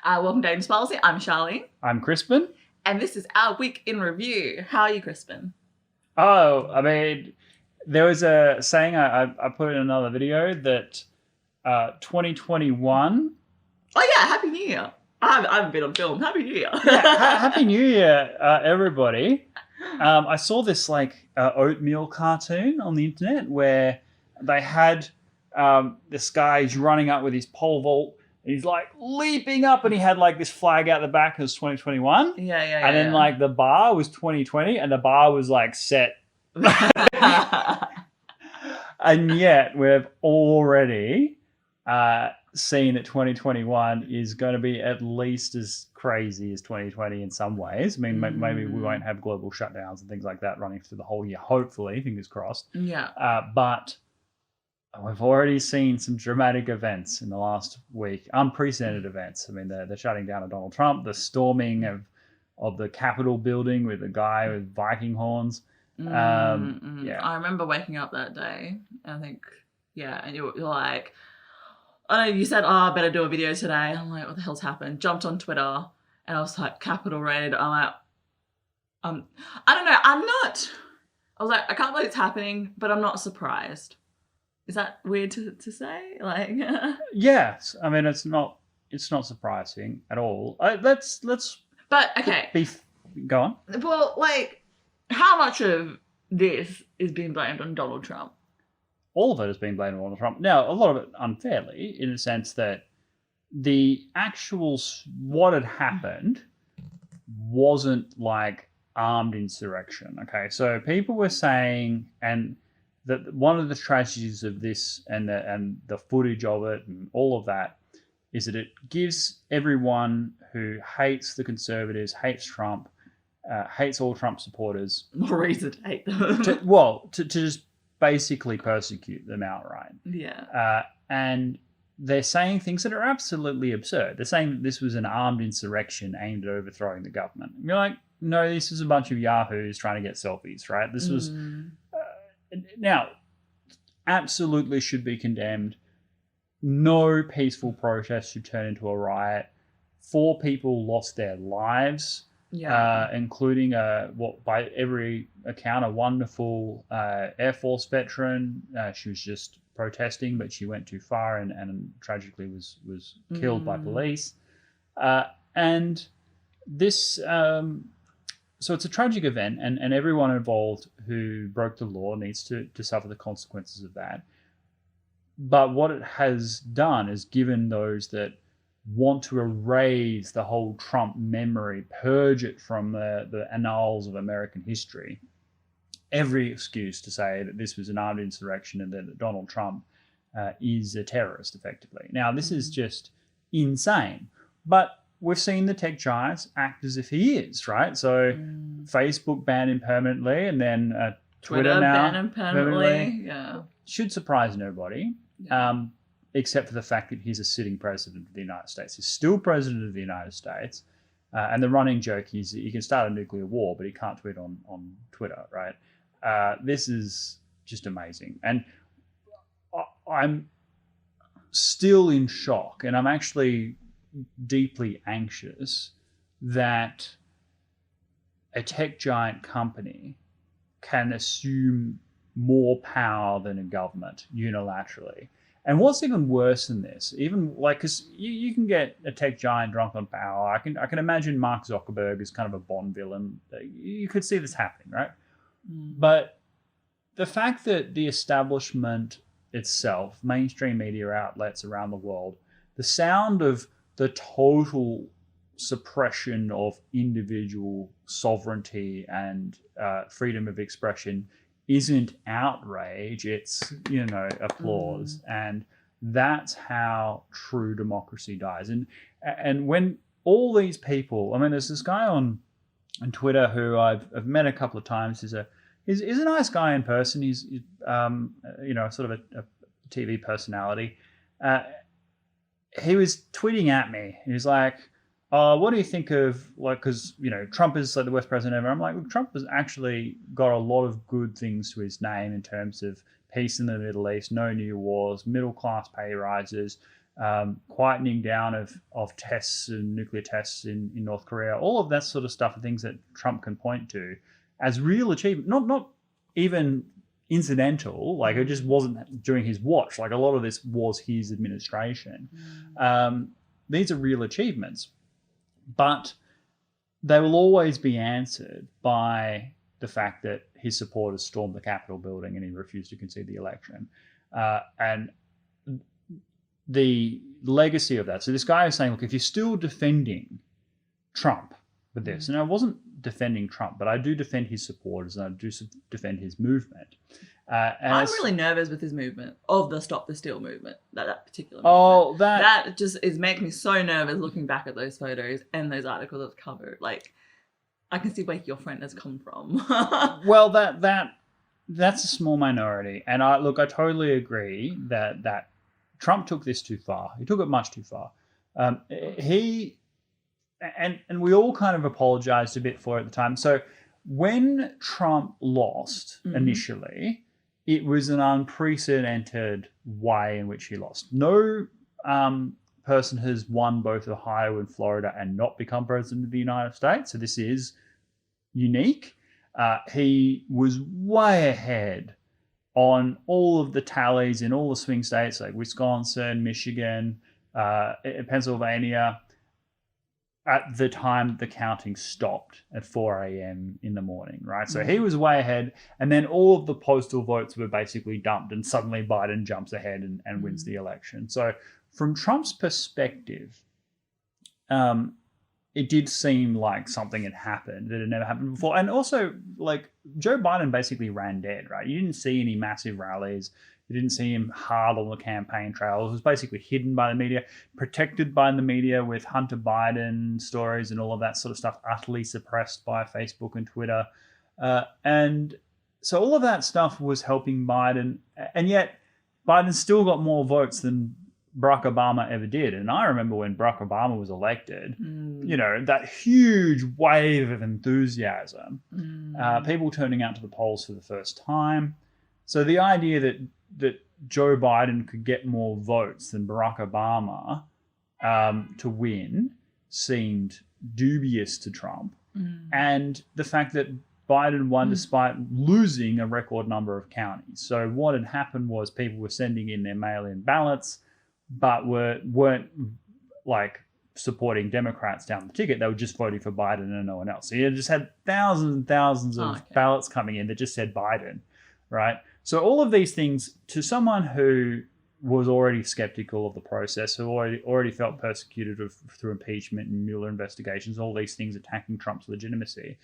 Welcome to Dating's Policy. I'm Charlene. I'm Crispin. And this is our week in review. How are you, Crispin? Oh, I mean, there was a saying I put in another video that 2021. Oh, yeah. Happy New Year. I haven't been on film. Happy New Year. Happy New Year, everybody. I saw this oatmeal cartoon on the internet where they had this guy, he's running up with his pole vault. He's like leaping up and he had like this flag out the back as 2021. Yeah. And then like the bar was 2020 and the bar was like set. And yet we've already seen that 2021 is going to be at least as crazy as 2020 in some ways. I mean, maybe we won't have global shutdowns and things like that running through the whole year, hopefully, fingers crossed. Yeah. But we've already seen some dramatic events in the last week, unprecedented events. I mean, the shutting down of Donald Trump, the storming of the Capitol building with a guy with Viking horns. Yeah. I remember waking up that day. I think, and you're like, I know you said, I better do a video today. I'm like, what the hell's happened? Jumped on Twitter and I was like, Capitol raid. I'm like, I don't know. I was like, I can't believe it's happening, but I'm not surprised. Is that weird to say? Like, yes. I mean, it's not surprising at all. Let's. But okay. Go on. Well, like, how much of this is being blamed on Donald Trump? All of it has been blamed on Donald Trump. Now, a lot of it unfairly, in the sense that the actual what had happened wasn't like armed insurrection. Okay, so people were saying, and that one of the tragedies of this and the footage of it and all of that is that it gives everyone who hates the conservatives, hates Trump, hates all Trump supporters more reason to hate them. to just basically persecute them outright. Yeah. And they're saying things that are absolutely absurd. They're saying that this was an armed insurrection aimed at overthrowing the government. And you're like, no, this is a bunch of yahoos trying to get selfies, right? This was... Now, absolutely should be condemned. No peaceful protest should turn into a riot. 4 people lost their lives, including what by every account a wonderful Air Force veteran. She was just protesting, but she went too far and tragically was killed by police. And this... So it's a tragic event, and everyone involved who broke the law needs to suffer the consequences of that. But what it has done is given those that want to erase the whole Trump memory, purge it from the annals of American history, every excuse to say that this was an armed insurrection and that Donald Trump is a terrorist, effectively. Now, this is just insane. But we've seen the tech giants act as if he is, right? So Facebook banned him permanently, and then Twitter now banned him permanently. Yeah. Should surprise nobody, except for the fact that he's a sitting president of the United States. He's still president of the United States. And the running joke is he can start a nuclear war, but he can't tweet on Twitter, right? This is just amazing. And I'm still in shock, and I'm actually deeply anxious that a tech giant company can assume more power than a government unilaterally. And what's even worse than this, even like, because you can get a tech giant drunk on power. I can imagine Mark Zuckerberg as kind of a Bond villain. You could see this happening, right? But the fact that the establishment itself, mainstream media outlets around the world, the sound of the total suppression of individual sovereignty and freedom of expression isn't outrage, it's, applause. And that's how true democracy dies. And when all these people, I mean, there's this guy on Twitter who I've met a couple of times. He's a nice guy in person. He's sort of a TV personality. He was tweeting at me. He was like, what do you think of, because, Trump is like the worst president ever. I'm like, look, Trump has actually got a lot of good things to his name in terms of peace in the Middle East, no new wars, middle-class pay rises, quietening down of tests and nuclear tests in North Korea, all of that sort of stuff are things that Trump can point to as real achievement, not even incidental, like it just wasn't during his watch. Like a lot of this was his administration. These are real achievements, but they will always be answered by the fact that his supporters stormed the Capitol building and he refused to concede the election. And the legacy of that. So this guy is saying, look, if you're still defending Trump with this, and I wasn't defending Trump, but I do defend his supporters and I do defend his movement. And I'm really nervous with his movement, of the Stop the Steal movement, that particular movement. That just is making me so nervous looking back at those photos and those articles that's covered. Like, I can see where your friend has come from. Well, that's a small minority, and I totally agree that Trump took this too far. He took it much too far. And we all kind of apologized a bit for it at the time. So when Trump lost initially, it was an unprecedented way in which he lost. No person has won both Ohio and Florida and not become president of the United States. So this is unique. He was way ahead on all of the tallies in all the swing states like Wisconsin, Michigan, Pennsylvania, at the time the counting stopped at 4 a.m. in the morning, right? So he was way ahead. And then all of the postal votes were basically dumped and suddenly Biden jumps ahead and wins the election. So from Trump's perspective, it did seem like something had happened that had never happened before. And also, like, Joe Biden basically ran dead, right? You didn't see any massive rallies. You didn't see him hard on the campaign trail. It was basically hidden by the media, protected by the media with Hunter Biden stories and all of that sort of stuff, utterly suppressed by Facebook and Twitter. And so all of that stuff was helping Biden. And yet Biden still got more votes than Barack Obama ever did. And I remember when Barack Obama was elected, that huge wave of enthusiasm, people turning out to the polls for the first time. So the idea that Joe Biden could get more votes than Barack Obama to win seemed dubious to Trump. And the fact that Biden won despite losing a record number of counties. So what had happened was people were sending in their mail-in ballots, but weren't like supporting Democrats down the ticket. They were just voting for Biden and no one else. So you just had thousands and thousands of ballots coming in that just said Biden, right? So all of these things, to someone who was already skeptical of the process, who already felt persecuted through impeachment and Mueller investigations, all these things attacking Trump's legitimacy,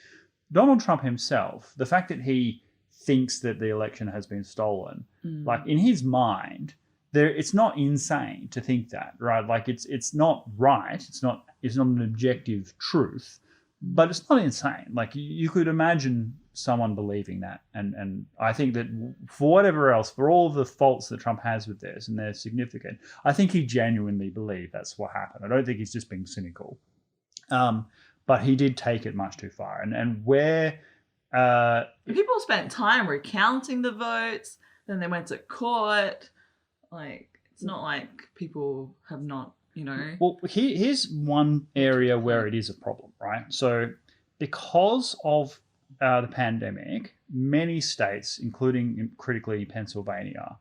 Donald Trump himself, the fact that he thinks that the election has been stolen, like in his mind, it's not insane to think that, right? Like it's not right. It's not an objective truth, but it's not insane. Like you could imagine someone believing that. And I think that for whatever else, for all of the faults that Trump has with this, and they're significant, I think he genuinely believed that's what happened. I don't think he's just being cynical. But he did take it much too far. And where... people spent time recounting the votes, then they went to court. Like, it's not like people have not, Well, here's one area where it is a problem, right? So because of the pandemic, many states, including critically Pennsylvania,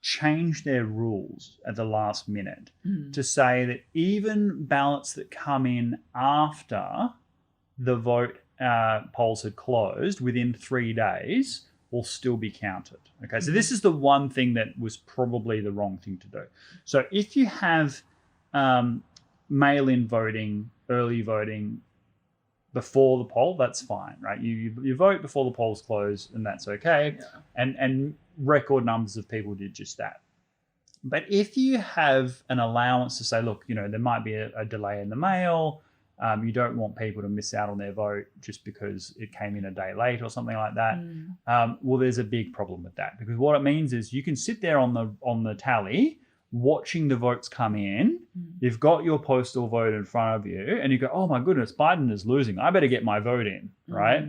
changed their rules at the last minute to say that even ballots that come in after the vote polls had closed within 3 days will still be counted. Okay, so this is the one thing that was probably the wrong thing to do. So if you have mail-in voting, early voting before the poll, that's fine, right? You vote before the polls close, and that's okay. Yeah. And record numbers of people did just that. But if you have an allowance to say, look, there might be a delay in the mail, you don't want people to miss out on their vote just because it came in a day late or something like that. Well, there's a big problem with that, because what it means is you can sit there on the tally watching the votes come in. You've got your postal vote in front of you and you go, oh my goodness, Biden is losing. I better get my vote in, right?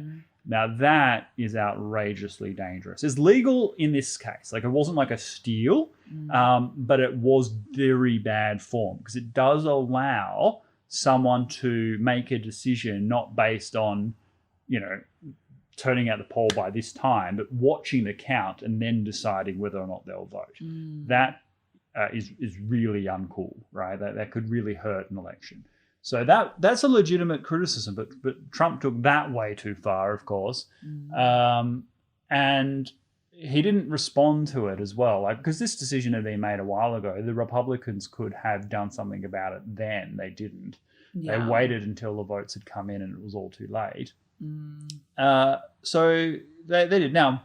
Now that is outrageously dangerous. It's legal in this case. Like, it wasn't like a steal. But it was very bad form because it does allow someone to make a decision not based on, turning out the poll by this time, but watching the count and then deciding whether or not they'll vote. That is really uncool, right? That could really hurt an election. So that's a legitimate criticism, but Trump took that way too far, of course, and he didn't respond to it as well. Like, because this decision had been made a while ago, the Republicans could have done something about it then. They didn't. Yeah. They waited until the votes had come in and it was all too late. So they did. Now,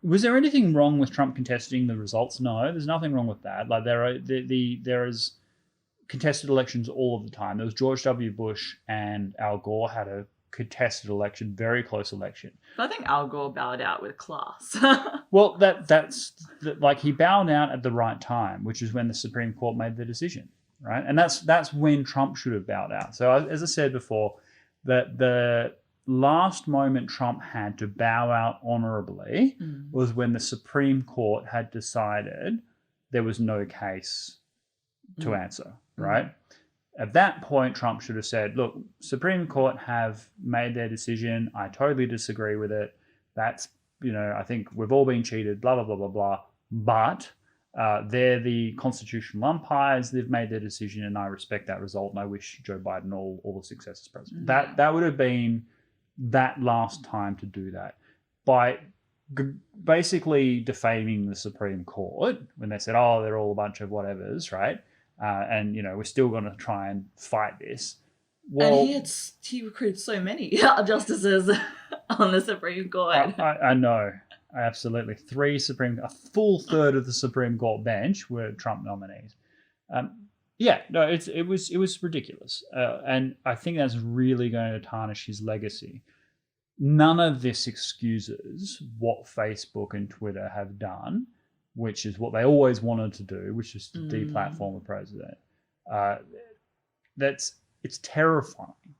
was there anything wrong with Trump contesting the results? No, there's nothing wrong with that. Like there is contested elections all of the time. There was George W. Bush and Al Gore had a contested election, very close election. But I think Al Gore bowed out with class. Well, that's like he bowed out at the right time, which is when the Supreme Court made the decision, right? And that's when Trump should have bowed out. So as I said before, that the last moment Trump had to bow out honorably was when the Supreme Court had decided there was no case to answer, right? At that point, Trump should have said, look, Supreme Court have made their decision. I totally disagree with it. That's, I think we've all been cheated, blah, blah, blah, blah, blah. But they're the constitutional umpires. They've made their decision, and I respect that result, and I wish Joe Biden all the success as president. That would have been that last time to do that. By basically defaming the Supreme Court when they said, oh, they're all a bunch of whatevers, right? And we're still going to try and fight this. Well, and he recruited so many justices on the Supreme Court. I know, absolutely. A full third of the Supreme Court bench were Trump nominees. It was ridiculous, and I think that's really going to tarnish his legacy. None of this excuses what Facebook and Twitter have done, which is what they always wanted to do, which is to deplatform a president. It's terrifying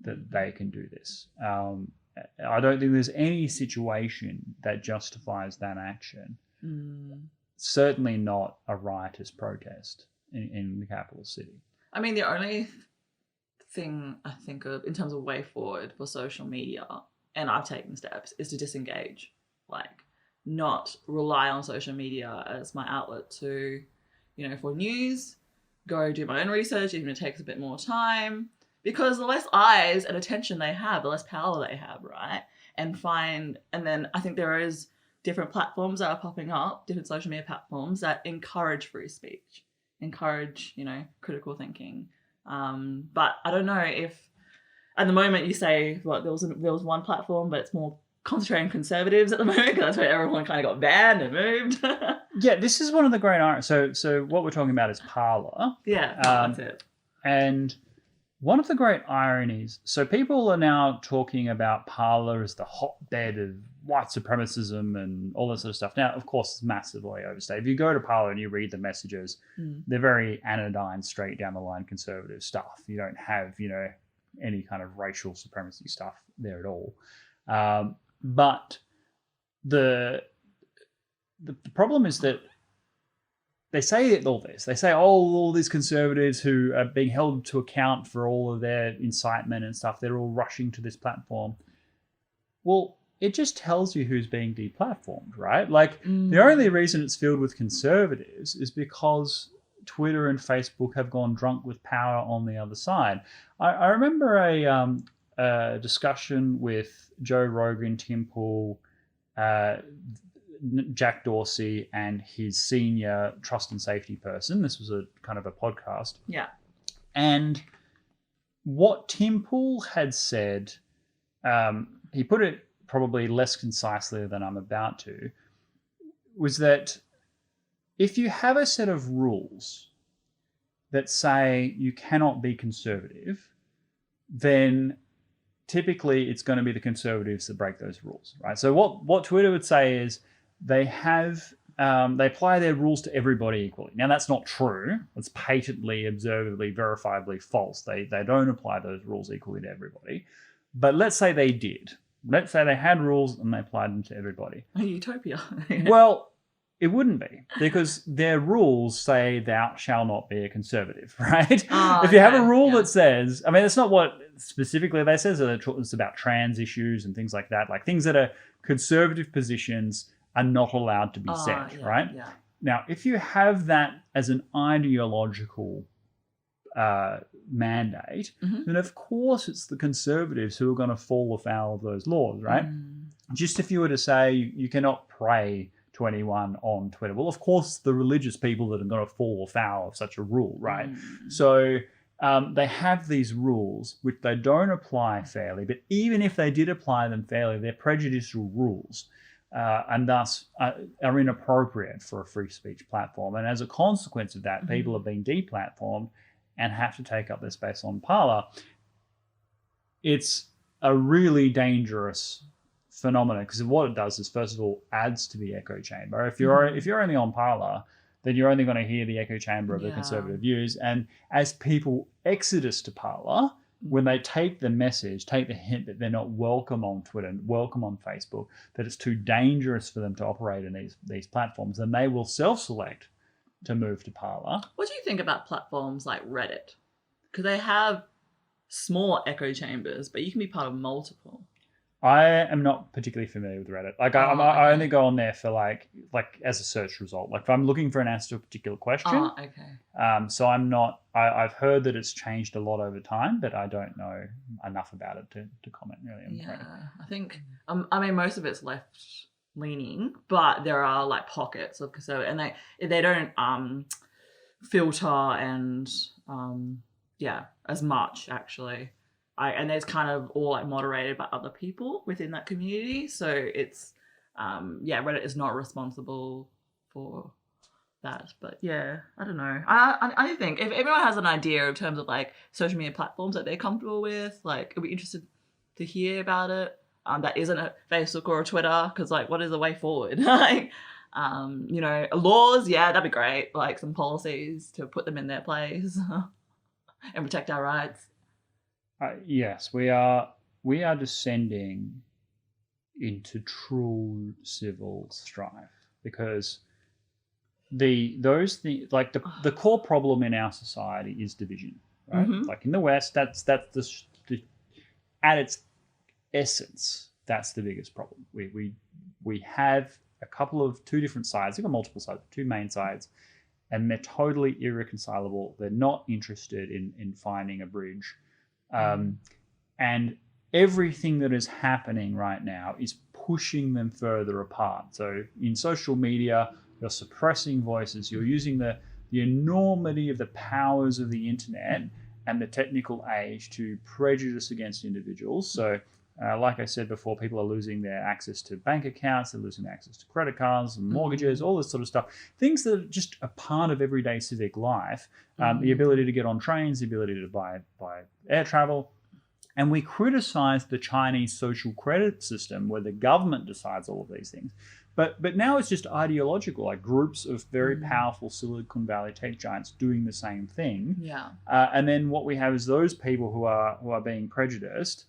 that they can do this. I don't think there's any situation that justifies that action. Certainly not a riotous protest in the capital city. I mean, the only thing I think of in terms of way forward for social media, and I've taken steps, is to disengage. Like, not rely on social media as my outlet to, for news, go do my own research, even if it takes a bit more time. Because the less eyes and attention they have, the less power they have, right? And then I think there is different platforms that are popping up, different social media platforms that encourage free speech, encourage, critical thinking. But I don't know if, at the moment you say, there was one platform, but it's more concentrating on conservatives at the moment, because that's where everyone kind of got banned and moved. Yeah, this is one of the great ironies. So what we're talking about is Parler. Yeah, that's it. And one of the great ironies, so people are now talking about Parler as the hotbed of white supremacism and all this sort of stuff. Now, of course, it's massively overstated. If you go to Parler and you read the messages, they're very anodyne, straight down the line conservative stuff. You don't have, any kind of racial supremacy stuff there at all. But the problem is that they say all this. They say, all these conservatives who are being held to account for all of their incitement and stuff, they're all rushing to this platform. Well, it just tells you who's being deplatformed, right? Like, the only reason it's filled with conservatives is because Twitter and Facebook have gone drunk with power on the other side. I remember a discussion with Joe Rogan, Tim Pool, Jack Dorsey, and his senior trust and safety person. This was a kind of a podcast. Yeah. And what Tim Pool had said, he put it probably less concisely than I'm about to, was that if you have a set of rules that say you cannot be conservative, then typically it's going to be the conservatives that break those rules, right? So what Twitter would say is they apply their rules to everybody equally. Now, that's not true. It's patently, observably, verifiably false. They don't apply those rules equally to everybody. But let's say they did. Let's say they had rules and they applied them to everybody. A utopia. Well, It wouldn't be, because their rules say thou shalt not be a conservative, right? If you have a rule that says, I mean, it's not what specifically they say, it's about trans issues and things like that, like things that are conservative positions are not allowed to be said, right? Yeah. Now, if you have that as an ideological mandate, then of course it's the conservatives who are going to fall afoul of those laws, right? Just if you were to say you cannot pray to anyone on Twitter, well, of course the religious people that are going to fall afoul of such a rule, right? So they have these rules which they don't apply fairly, but even if they did apply them fairly, they're prejudicial rules. And thus are inappropriate for a free speech platform. And as a consequence of that, people have been deplatformed and have to take up their space on Parler. It's a really dangerous phenomenon, because what it does is, first of all, adds to the echo chamber. If you're only on Parler, then you're only going to hear the echo chamber of the conservative views. And as people exodus to Parler, when they take the message, take the hint that they're not welcome on Twitter, welcome on Facebook, that it's too dangerous for them to operate in these platforms, then they will self-select to move to Parler. What do you think about platforms like Reddit? Because they have small echo chambers, but you can be part of multiple. I am not particularly familiar with Reddit. Like I only go on there for like as a search result. Like if I'm looking for an answer to a particular question. So I'm not. I've heard that it's changed a lot over time, but I don't know enough about it to comment really on Reddit. I think. I mean, most of it's left leaning, but there are like pockets of conservative, and they don't filter and as much actually. And it's kind of all like moderated by other people within that community. So it's, Reddit is not responsible for that. But yeah, I don't know. I think if everyone has an idea in terms of like social media platforms that they're comfortable with, like I'd be interested to hear about it. That isn't a Facebook or a Twitter, because like what is the way forward? Like, laws, that'd be great. Like some policies to put them in their place and protect our rights. Yes, we are descending into true civil strife, because those things, like the core problem in our society is division, right? Like in the West, that's the at its essence, that's the biggest problem. We have two different sides. We've got multiple sides, two main sides, and they're totally irreconcilable. They're not interested in finding a bridge. And everything that is happening right now is pushing them further apart. So in social media, you're suppressing voices. You're using the enormity of the powers of the internet and the technical age to prejudice against individuals. So like I said before, people are losing their access to bank accounts. They're losing their access to credit cards and mortgages, all this sort of stuff. Things that are just a part of everyday civic life. The ability to get on trains, the ability to buy air travel. And we criticize the Chinese social credit system where the government decides all of these things. But now it's just ideological, like groups of very powerful Silicon Valley tech giants doing the same thing. Yeah. And then what we have is those people who are being prejudiced,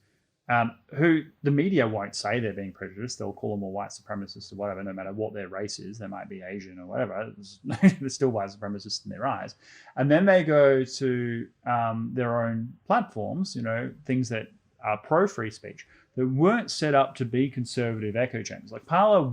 who the media won't say they're being prejudiced. They'll call them all white supremacists or whatever, no matter what their race is. They might be Asian or whatever. They're still white supremacists in their eyes. And then they go to their own platforms, things that are pro-free speech, that weren't set up to be conservative echo chambers. Like Parler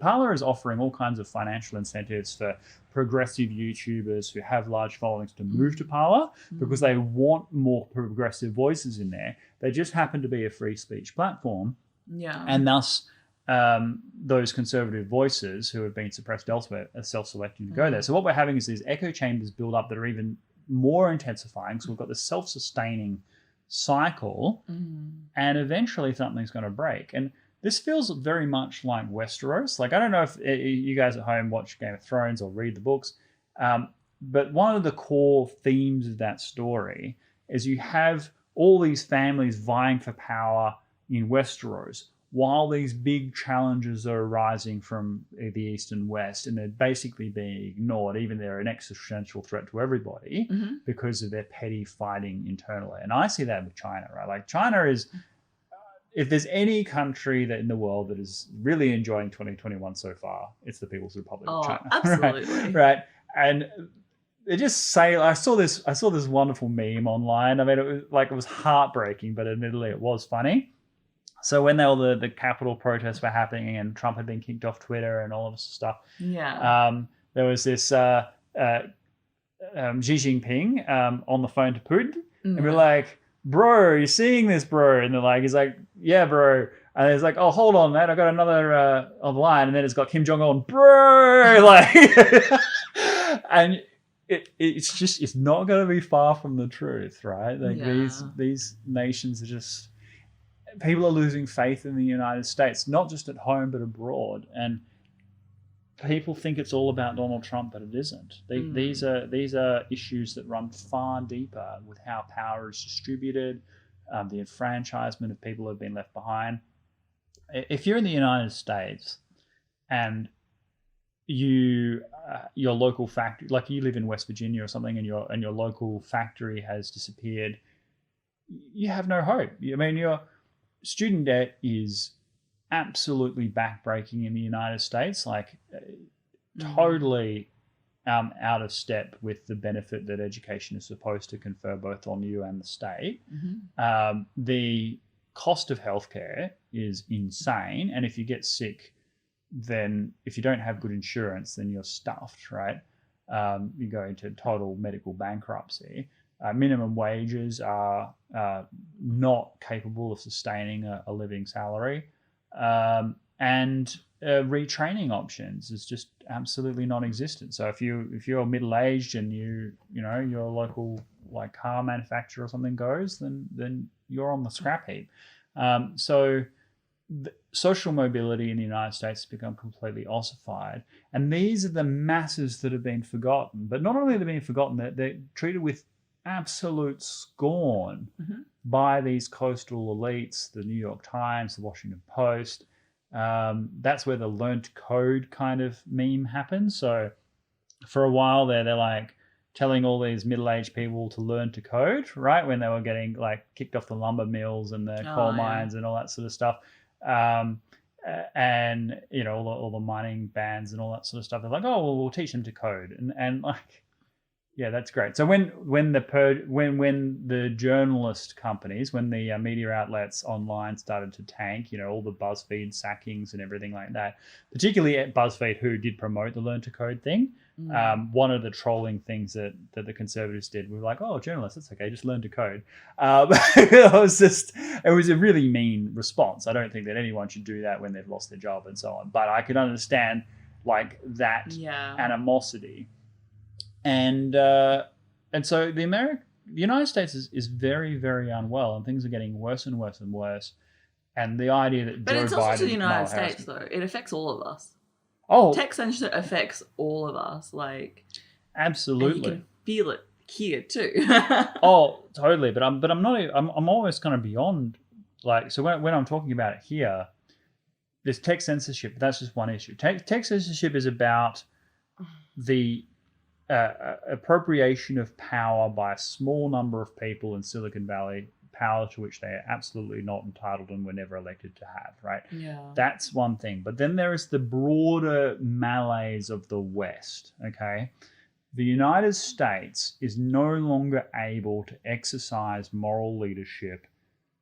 Parler is offering all kinds of financial incentives for progressive YouTubers who have large followings to move to Parler because they want more progressive voices in there. They just happen to be a free speech platform. Yeah. And thus, those conservative voices who have been suppressed elsewhere are self-selecting to go there. So what we're having is these echo chambers build up that are even more intensifying. So we've got this self-sustaining cycle, and eventually something's going to break. And this feels very much like Westeros. Like, I don't know if you guys at home watch Game of Thrones or read the books, but one of the core themes of that story is you have all these families vying for power in Westeros while these big challenges are arising from the East and West, and they're basically being ignored, even they're an existential threat to everybody because of their petty fighting internally. And I see that with China, right? Like China if there's any country that in the world that is really enjoying 2021 so far, it's the People's Republic of China. Absolutely. Right. And they just say, I saw this wonderful meme online. I mean, it was heartbreaking, but admittedly it was funny. So when all the Capitol protests were happening and Trump had been kicked off Twitter and all of this stuff, there was this Xi Jinping on the phone to Putin, and we're like, bro, are you seeing this, bro? And he's like, yeah, bro. And it's like, oh, hold on, man, I got another on the line, and then it's got Kim Jong Un, bro, like, and it's not going to be far from the truth, right? Like these nations are just, people are losing faith in the United States, not just at home but abroad, and people think it's all about Donald Trump, but it isn't. These are issues that run far deeper with how power is distributed, the enfranchisement of people who have been left behind. If you're in the United States and your local factory, like you live in West Virginia or something, and your local factory has disappeared, you have no hope. I mean, your student debt is absolutely backbreaking in the United States, like totally out of step with the benefit that education is supposed to confer both on you and the state. The cost of healthcare is insane, and if you get sick, then if you don't have good insurance, then you're stuffed, right? You go into total medical bankruptcy. Minimum wages are not capable of sustaining a living salary, and retraining options is just absolutely non-existent. So if you're middle-aged and your local like car manufacturer or something goes, then you're on the scrap heap. So social mobility in the United States has become completely ossified, and these are the masses that have been forgotten. But not only are they being forgotten, they're treated with absolute scorn by these coastal elites, the New York Times, the Washington Post. That's where the learn to code kind of meme happens. So for a while they're like telling all these middle-aged people to learn to code, right? When they were getting like kicked off the lumber mills and the coal mines and all that sort of stuff. And all the mining bans and all that sort of stuff. They're like, oh, well, we'll teach them to code. And like, yeah, that's great. So when the journalist companies, when the media outlets online started to tank, all the BuzzFeed sackings and everything like that, particularly at BuzzFeed, who did promote the Learn to Code thing, one of the trolling things that the conservatives did, we were like, oh, journalists, that's okay, just learn to code. It was a really mean response. I don't think that anyone should do that when they've lost their job and so on. But I could understand like that animosity. And so the United States is very, very unwell, and things are getting worse and worse and worse. And the idea that but Joe it's also Biden, to the United States, though. It affects all of us. Oh, tech censorship affects all of us. Like, absolutely, and you can feel it here too. Oh, totally. But I'm not. I'm almost kind of beyond. Like, so when I'm talking about it here, there's tech censorship. But that's just one issue. Tech censorship is about the appropriation of power by a small number of people in Silicon Valley, power to which they are absolutely not entitled and were never elected to have, right? Yeah. That's one thing. But then there is the broader malaise of the West, okay? The United States is no longer able to exercise moral leadership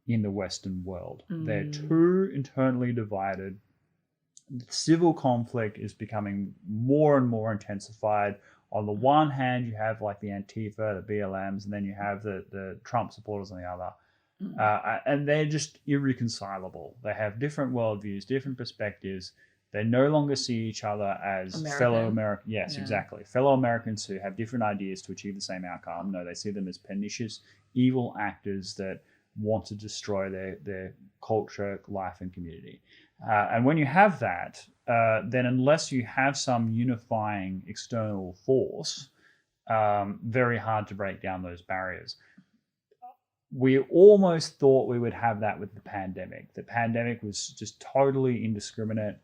in the Western world. They're too internally divided. Civil conflict is becoming more and more intensified. On the one hand, you have like the Antifa, the BLMs, and then you have the Trump supporters on the other. And they're just irreconcilable. They have different worldviews, different perspectives. They no longer see each other as fellow Americans. Yes, exactly. Fellow Americans who have different ideas to achieve the same outcome. No, they see them as pernicious, evil actors that want to destroy their culture, life, and community. And when you have that, then unless you have some unifying external force, very hard to break down those barriers. We almost thought we would have that with the pandemic. The pandemic was just totally indiscriminate,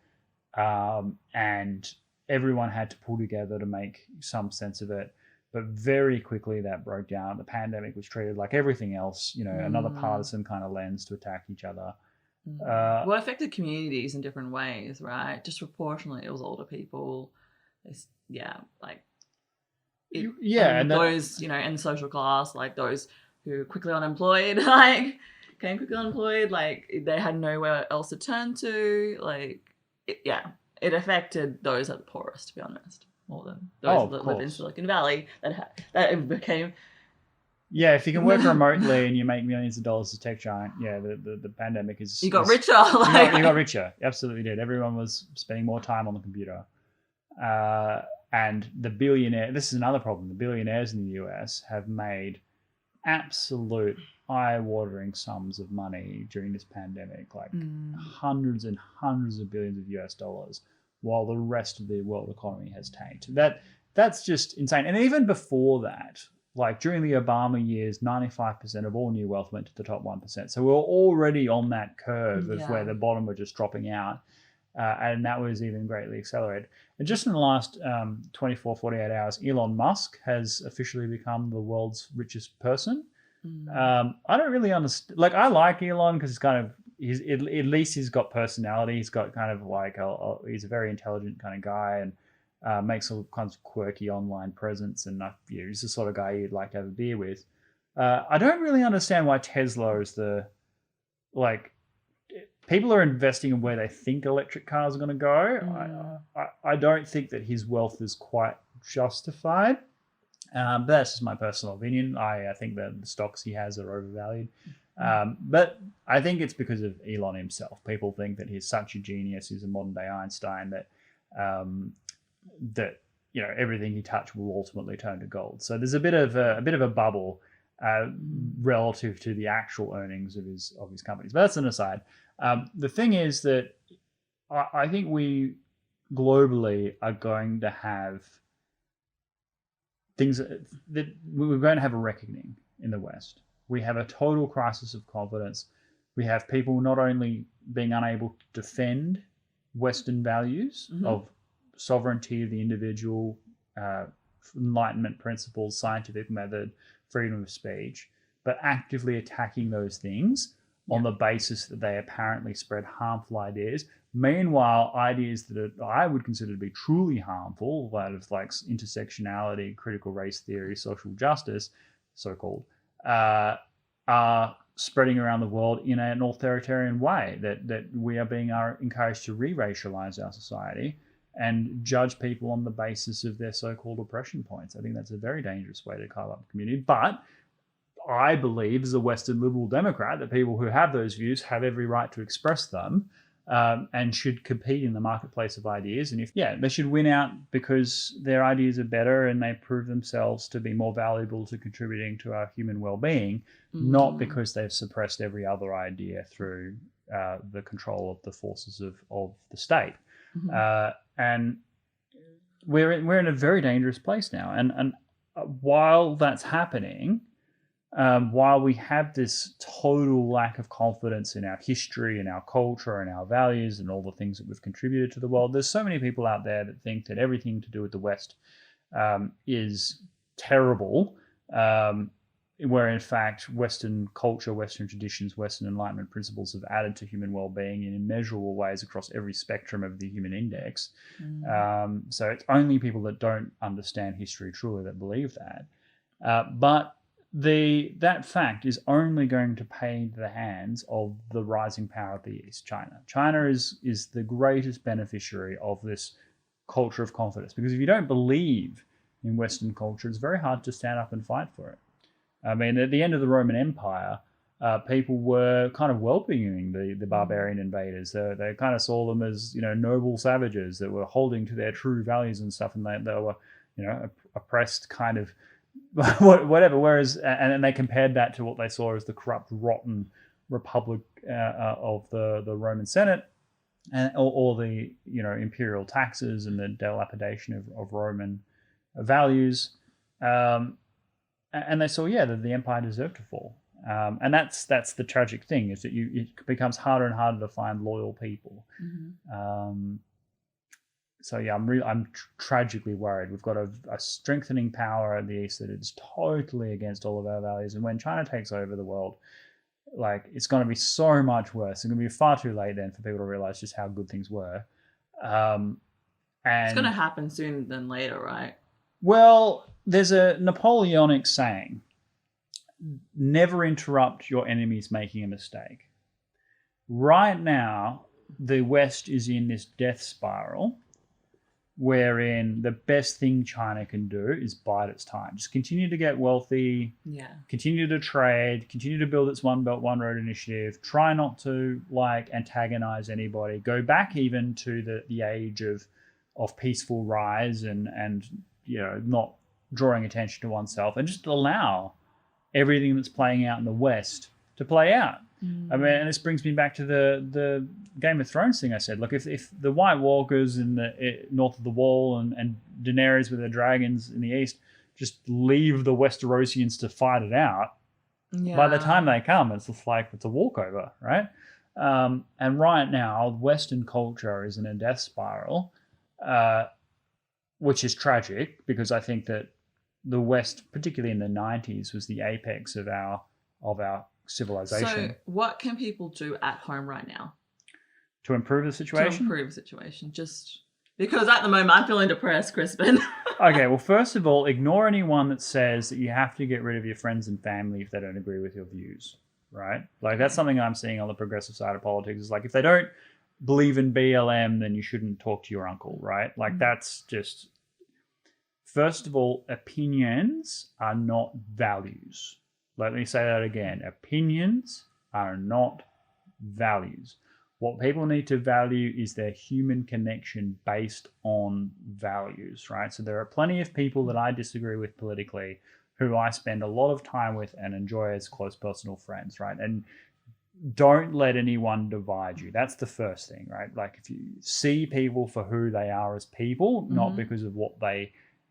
and everyone had to pull together to make some sense of it. But very quickly that broke down. The pandemic was treated like everything else, another partisan kind of lens to attack each other. Well, it affected communities in different ways, right? Disproportionately, it was older people. Yeah, like and those, in social class, like those who quickly unemployed, like became quickly unemployed, like they had nowhere else to turn to. Like, it affected those at the poorest, to be honest, more than those that live in Silicon Valley that became. Yeah, if you can work remotely and you make millions of dollars as a tech giant, the pandemic is... You got richer. You got richer. Absolutely did. Everyone was spending more time on the computer. And the billionaire... This is another problem. The billionaires in the US have made absolute eye-watering sums of money during this pandemic, like hundreds and hundreds of billions of US dollars, while the rest of the world economy has tanked. That's just insane. And even before that... Like during the Obama years, 95% of all new wealth went to the top 1%. So we're already on that curve of where the bottom were just dropping out. And that was even greatly accelerated. And just in the last 24, 48 hours, Elon Musk has officially become the world's richest person. I don't really understand. Like, I like Elon because at least he's got personality. He's got kind of like, he's a very intelligent kind of guy. And makes all kinds of quirky online presence, and he's the sort of guy you'd like to have a beer with. I don't really understand why Tesla is people are investing in where they think electric cars are going to go. I don't think that his wealth is quite justified, but that's just my personal opinion. I think that the stocks he has are overvalued. But I think it's because of Elon himself. People think that he's such a genius, he's a modern day Einstein, that everything he touched will ultimately turn to gold. So there's a bit of a bubble relative to the actual earnings of his companies. But that's an aside. The thing is that I think we globally are going to have things that we're going to have a reckoning in the West. We have a total crisis of confidence. We have people not only being unable to defend Western values of sovereignty of the individual, Enlightenment principles, scientific method, freedom of speech, but actively attacking those things on the basis that they apparently spread harmful ideas. Meanwhile, ideas that I would consider to be truly harmful, that of like intersectionality, critical race theory, social justice, so-called, are spreading around the world in an authoritarian way, that we are being encouraged to re-racialize our society and judge people on the basis of their so-called oppression points. I think that's a very dangerous way to carve up the community. But I believe, as a Western liberal Democrat, that people who have those views have every right to express them and should compete in the marketplace of ideas. And they should win out because their ideas are better and they prove themselves to be more valuable to contributing to our human well-being, not because they've suppressed every other idea through the control of the forces of the state. And we're in a very dangerous place now. And while that's happening, while we have this total lack of confidence in our history and our culture and our values and all the things that we've contributed to the world, there's so many people out there that think that everything to do with the West is terrible, where in fact Western culture, Western traditions, Western Enlightenment principles have added to human well-being in immeasurable ways across every spectrum of the human index. So it's only people that don't understand history truly that believe that. But that fact is only going to pay the hands of the rising power of the East, China. China is the greatest beneficiary of this culture of confidence, because if you don't believe in Western culture, it's very hard to stand up and fight for it. I mean, at the end of the Roman Empire, people were kind of welcoming the barbarian invaders. They kind of saw them as, noble savages that were holding to their true values and stuff, and they were, oppressed kind of whatever. Whereas, and they compared that to what they saw as the corrupt, rotten republic of the Roman Senate, and all the imperial taxes and the dilapidation of Roman values. And they saw, that the empire deserved to fall. And that's the tragic thing, is that it becomes harder and harder to find loyal people. So I'm tragically worried. We've got a strengthening power in the East that is totally against all of our values. And when China takes over the world, Like, it's going to be so much worse. It's going to be far too late then for people to realize just how good things were. And It's going to happen sooner than later, right? Well, there's a Napoleonic saying, never interrupt your enemies making a mistake. Right now, the West is in this death spiral wherein the best thing China can do is bide its time. Just continue to get wealthy, continue to trade, continue to build its One Belt, One Road initiative, try not to antagonize anybody, go back even to the age of peaceful rise and not drawing attention to oneself, and just allow everything that's playing out in the West to play out. I mean, and this brings me back to the Game of Thrones thing I said. Look, if the White Walkers in the north of the Wall and Daenerys with her dragons in the east just leave the Westerosians to fight it out, by the time they come, it's just like it's a walkover, right? And right now, Western culture is in a death spiral, which is tragic because I think that the West, particularly in the 90s, was the apex of our civilization. So what can people do at home right now to improve the situation? Just because at the moment I'm feeling depressed, Crispin. Okay, well, first of all, ignore anyone that says that you have to get rid of your friends and family if they don't agree with your views, right? Like, that's something I'm seeing on the progressive side of politics, is like, if they don't believe in BLM, then you shouldn't talk to your uncle, right? Like, that's just... First of all, opinions are not values. Let me say that again. Opinions are not values. What people need to value is their human connection based on values, right? So there are plenty of people that I disagree with politically who I spend a lot of time with and enjoy as close personal friends, right? And don't let anyone divide you. That's the first thing, right? Like, if you see people for who they are as people, not because of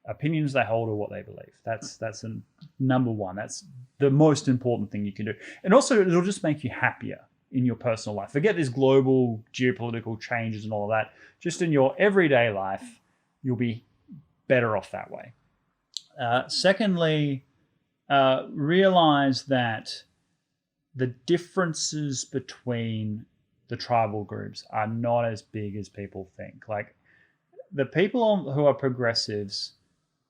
opinions they hold or what they believe. That's number one. That's the most important thing you can do. And also, it'll just make you happier in your personal life. Forget these global geopolitical changes and all of that. Just in your everyday life, you'll be better off that way. Secondly, realize that the differences between the tribal groups are not as big as people think. Like, the people who are progressives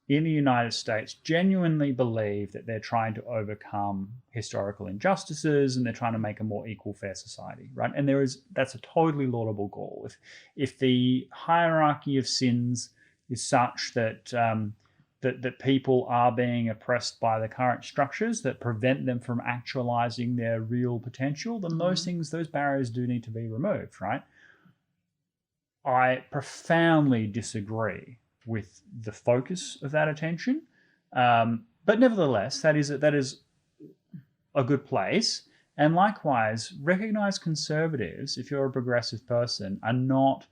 in the United States genuinely believe that they're trying to overcome historical injustices and they're trying to make a more equal, fair society, right? And that's a totally laudable goal. If the hierarchy of sins is such that that people are being oppressed by the current structures that prevent them from actualizing their real potential, then those barriers do need to be removed, right? I profoundly disagree with the focus of that attention, but nevertheless, that is a good place. And likewise, recognize conservatives, if you're a progressive person, are not...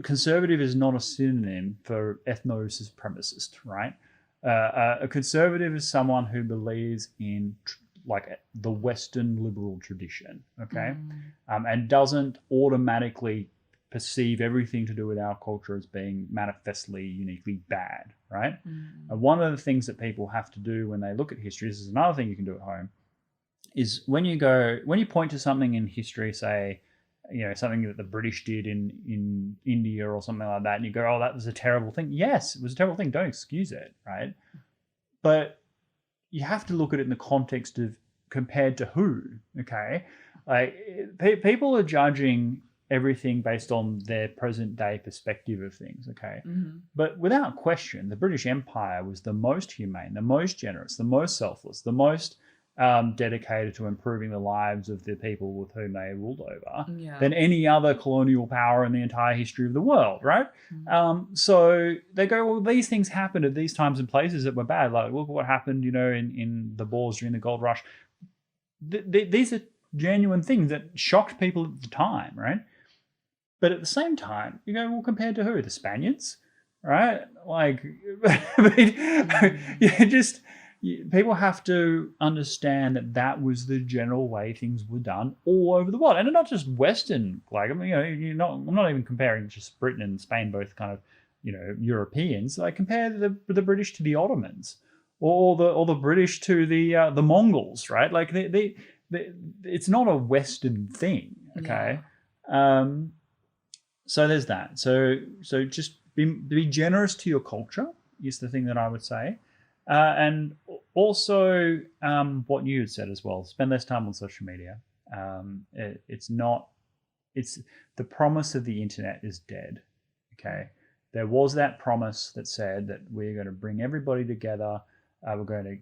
conservative is not a synonym for ethno-supremacist, right? A conservative is someone who believes in the Western liberal tradition, okay? And doesn't automatically perceive everything to do with our culture as being manifestly, uniquely bad, right? And one of the things that people have to do when they look at history, this is another thing you can do at home, is when you point to something in history, say, something that the British did in India or something like that, and you go, oh, that was a terrible thing. Yes, it was a terrible thing. Don't excuse it, right? But you have to look at it in the context of compared to who, okay? Like, people are judging everything based on their present day perspective of things, okay? But without question, the British Empire was the most humane, the most generous, the most selfless, the most dedicated to improving the lives of the people with whom they ruled over than any other colonial power in the entire history of the world, right? So they go, well, these things happened at these times and places that were bad. Like, look at what happened, in the Boers during the Gold Rush. These are genuine things that shocked people at the time, right? But at the same time, you go, well, compared to who? The Spaniards, right? Like, people have to understand that was the general way things were done all over the world, and not just Western. Like, I mean, I'm not even comparing just Britain and Spain, both kind of, Europeans. Like, compare the British to the Ottomans, or the British to the Mongols, right? Like, it's not a Western thing, okay? So there's that. So just be generous to your culture is the thing that I would say. And also what you had said as well, spend less time on social media. It's the promise of the internet is dead, okay? There was that promise that said that we're going to bring everybody together. We're going to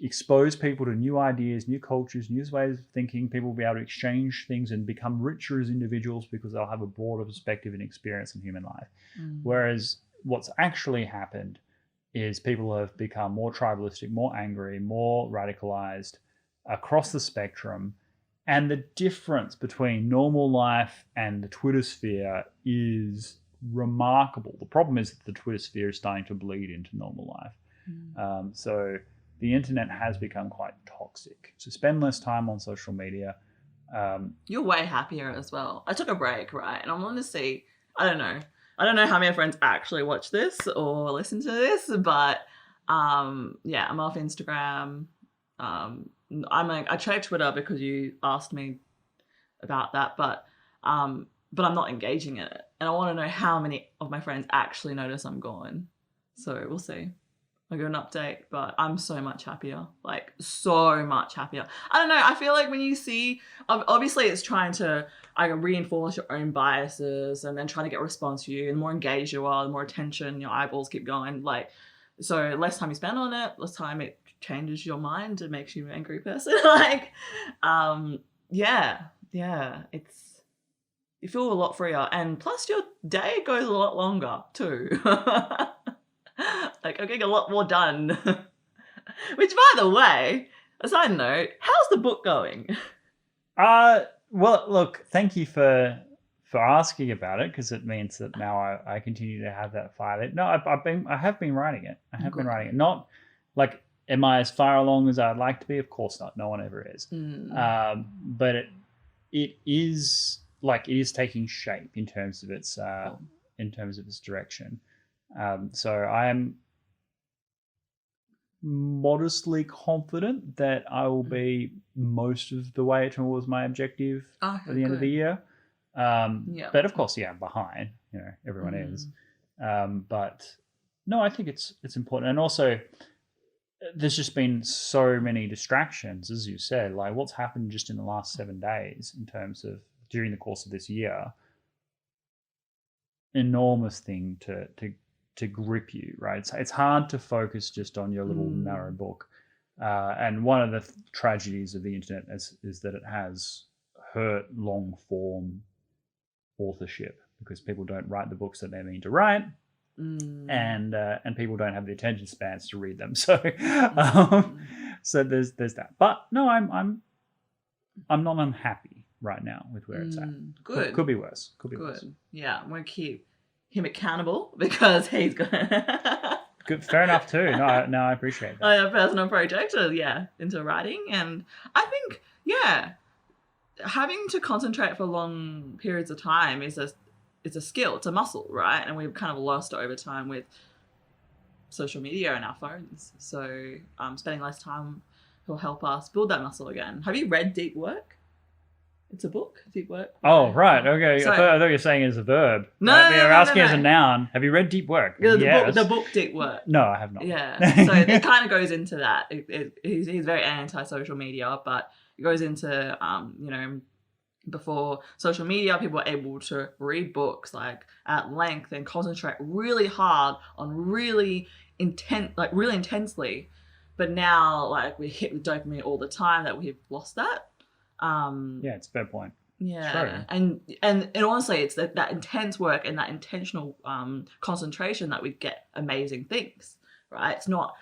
expose people to new ideas, new cultures, new ways of thinking. People will be able to exchange things and become richer as individuals because they'll have a broader perspective and experience in human life. Whereas what's actually happened is people have become more tribalistic, more angry, more radicalized across the spectrum. And the difference between normal life and the Twitter sphere is remarkable. The problem is that the Twitter sphere is starting to bleed into normal life. So the internet has become quite toxic. So spend less time on social media. You're way happier as well. I took a break, right? And I wanted to see, I don't know how many friends actually watch this or listen to this, but yeah, I'm off Instagram. I tried Twitter because you asked me about that, but I'm not engaging in it. And I want to know how many of my friends actually notice I'm gone. So we'll see. I'll give an update, but I'm so much happier. Like, so much happier. I don't know. I feel like when you see, obviously it's trying to reinforce your own biases and then trying to get a response to you. And the more engaged you are, the more attention, your eyeballs keep going. Like, so less time you spend on it, less time it changes your mind and makes you an angry person. Like, yeah, it's, you feel a lot freer. And plus your day goes a lot longer too. Like, I'm getting a lot more done. Which, by the way, a side note, how's the book going? Well, look, thank you for asking about it, because it means that now I continue to have that fire. No, I have been writing it. I have been writing it. Not like, am I as far along as I'd like to be? Of course not. No one ever is. But it is taking shape in terms of its direction. So I am modestly confident that I will be most of the way towards my objective at the end of the year. But of course, behind, everyone is. But no, I think it's important. And also, there's just been so many distractions, as you said, like what's happened just in the last 7 days in terms of during the course of this year. Enormous thing to grip you, right? It's hard to focus just on your little narrow book. And one of the tragedies of the internet is that it has hurt long form authorship, because people don't write the books that they mean to write, and people don't have the attention spans to read them. So so there's that. But no, I'm not unhappy right now with where it's at. Good. Could be worse. Could be worse. Yeah, I'm gonna keep him accountable because he's gonna. Good, fair enough too. No, I appreciate that. I have a personal project, into writing, and I think having to concentrate for long periods of time is a skill. It's a muscle, right? And we've kind of lost it over time with social media and our phones. So spending less time will help us build that muscle again. Have you read Deep Work? It's a book, Deep Work. Oh, right. Okay. So, I thought you were saying it as a verb. No, you're asking as a noun. Have you read Deep Work? Yes. The book Deep Work. No, I have not. Yeah. So it kind of goes into that. He's very anti-social media, but it goes into, before social media, people were able to read books like at length and concentrate really hard on really intensely. But now, like, we hit with dopamine all the time that we've lost that. It's a fair point. Yeah, sure. and honestly, it's that intense work and that intentional concentration that we get amazing things, right? It's not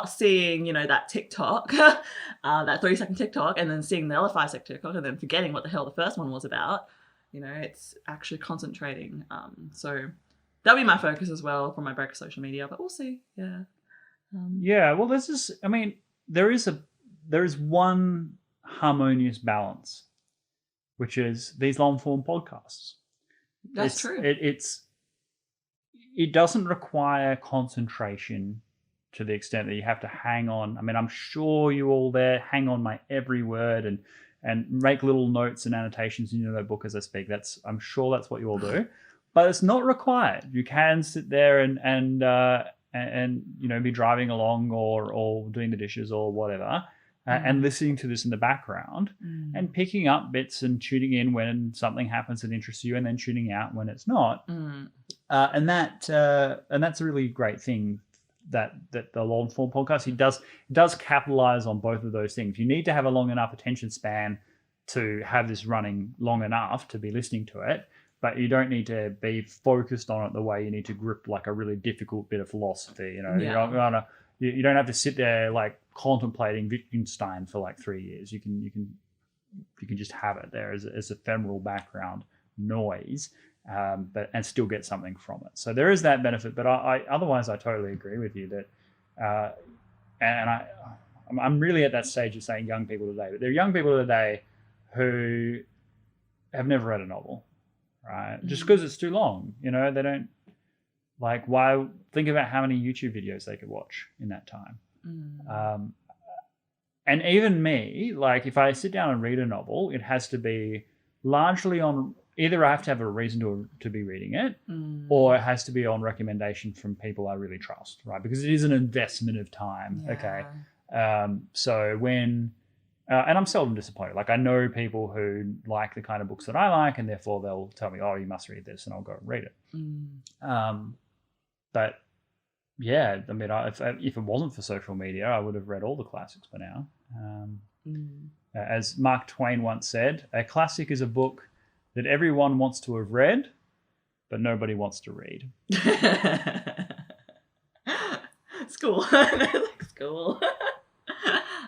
seeing that TikTok, that 30-second TikTok, and then seeing the other 5-second TikTok, and then forgetting what the hell the first one was about. It's actually concentrating. So that'll be my focus as well for my break of social media, but we'll see. Yeah. Well, there is one harmonious balance, which is these long form podcasts. That's true. It doesn't require concentration to the extent that you have to hang on. I'm sure you all there hang on my every word and make little notes and annotations in your notebook as I speak. I'm sure that's what you all do, but it's not required. You can sit there and be driving along or doing the dishes or whatever. And listening to this in the background and picking up bits and tuning in when something happens that interests you and then tuning out when it's not. And that's a really great thing that the long form podcast, it does capitalize on both of those things. You need to have a long enough attention span to have this running long enough to be listening to it, but you don't need to be focused on it the way you need to grip like a really difficult bit of philosophy. You don't have to sit there like contemplating Wittgenstein for like 3 years. You can just have it there as ephemeral background noise, and still get something from it. So there is that benefit. But otherwise I totally agree with you that, I'm really at that stage of saying young people today. But there are young people today who have never read a novel, right? Just because it's too long. They don't. Like, why? Think about how many YouTube videos they could watch in that time. And even me, like, if I sit down and read a novel, it has to be largely on either I have to have a reason to be reading it, or it has to be on recommendation from people I really trust, right? Because it is an investment of time. Yeah. Okay. So when, and I'm seldom disappointed. Like, I know people who like the kind of books that I like, and therefore they'll tell me, oh, you must read this, and I'll go and read it. But yeah, I mean, if it wasn't for social media, I would have read all the classics by now. As Mark Twain once said, a classic is a book that everyone wants to have read, but nobody wants to read. School. Like school.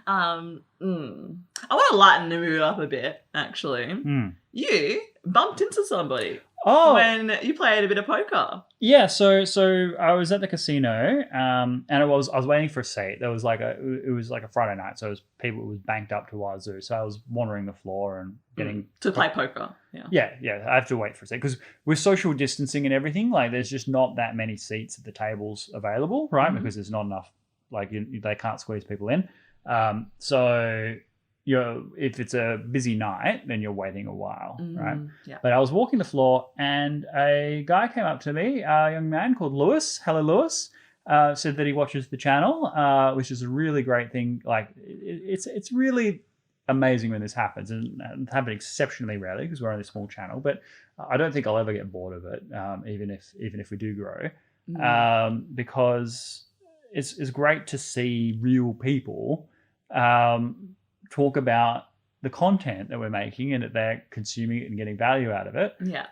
I want to lighten the mood up a bit, actually. You bumped into somebody when you played a bit of poker. Yeah, so I was at the casino, and I was waiting for a seat. It was like a Friday night, so it was banked up to wazoo. So I was wandering the floor and getting to play poker. Yeah. I have to wait for a seat because with social distancing and everything, like there's just not that many seats at the tables available, right? Because there's not enough. Like they can't squeeze people in. So if it's a busy night, then you're waiting a while, right? Yeah. But I was walking the floor and a guy came up to me, a young man called Lewis. Hello, Lewis. Said that he watches the channel, which is a really great thing. Like it's really amazing when this happens, and it happens exceptionally rarely because we're only a small channel. But I don't think I'll ever get bored of it, even if we do grow, because it's great to see real people talk about the content that we're making and that they're consuming it and getting value out of it. Yeah.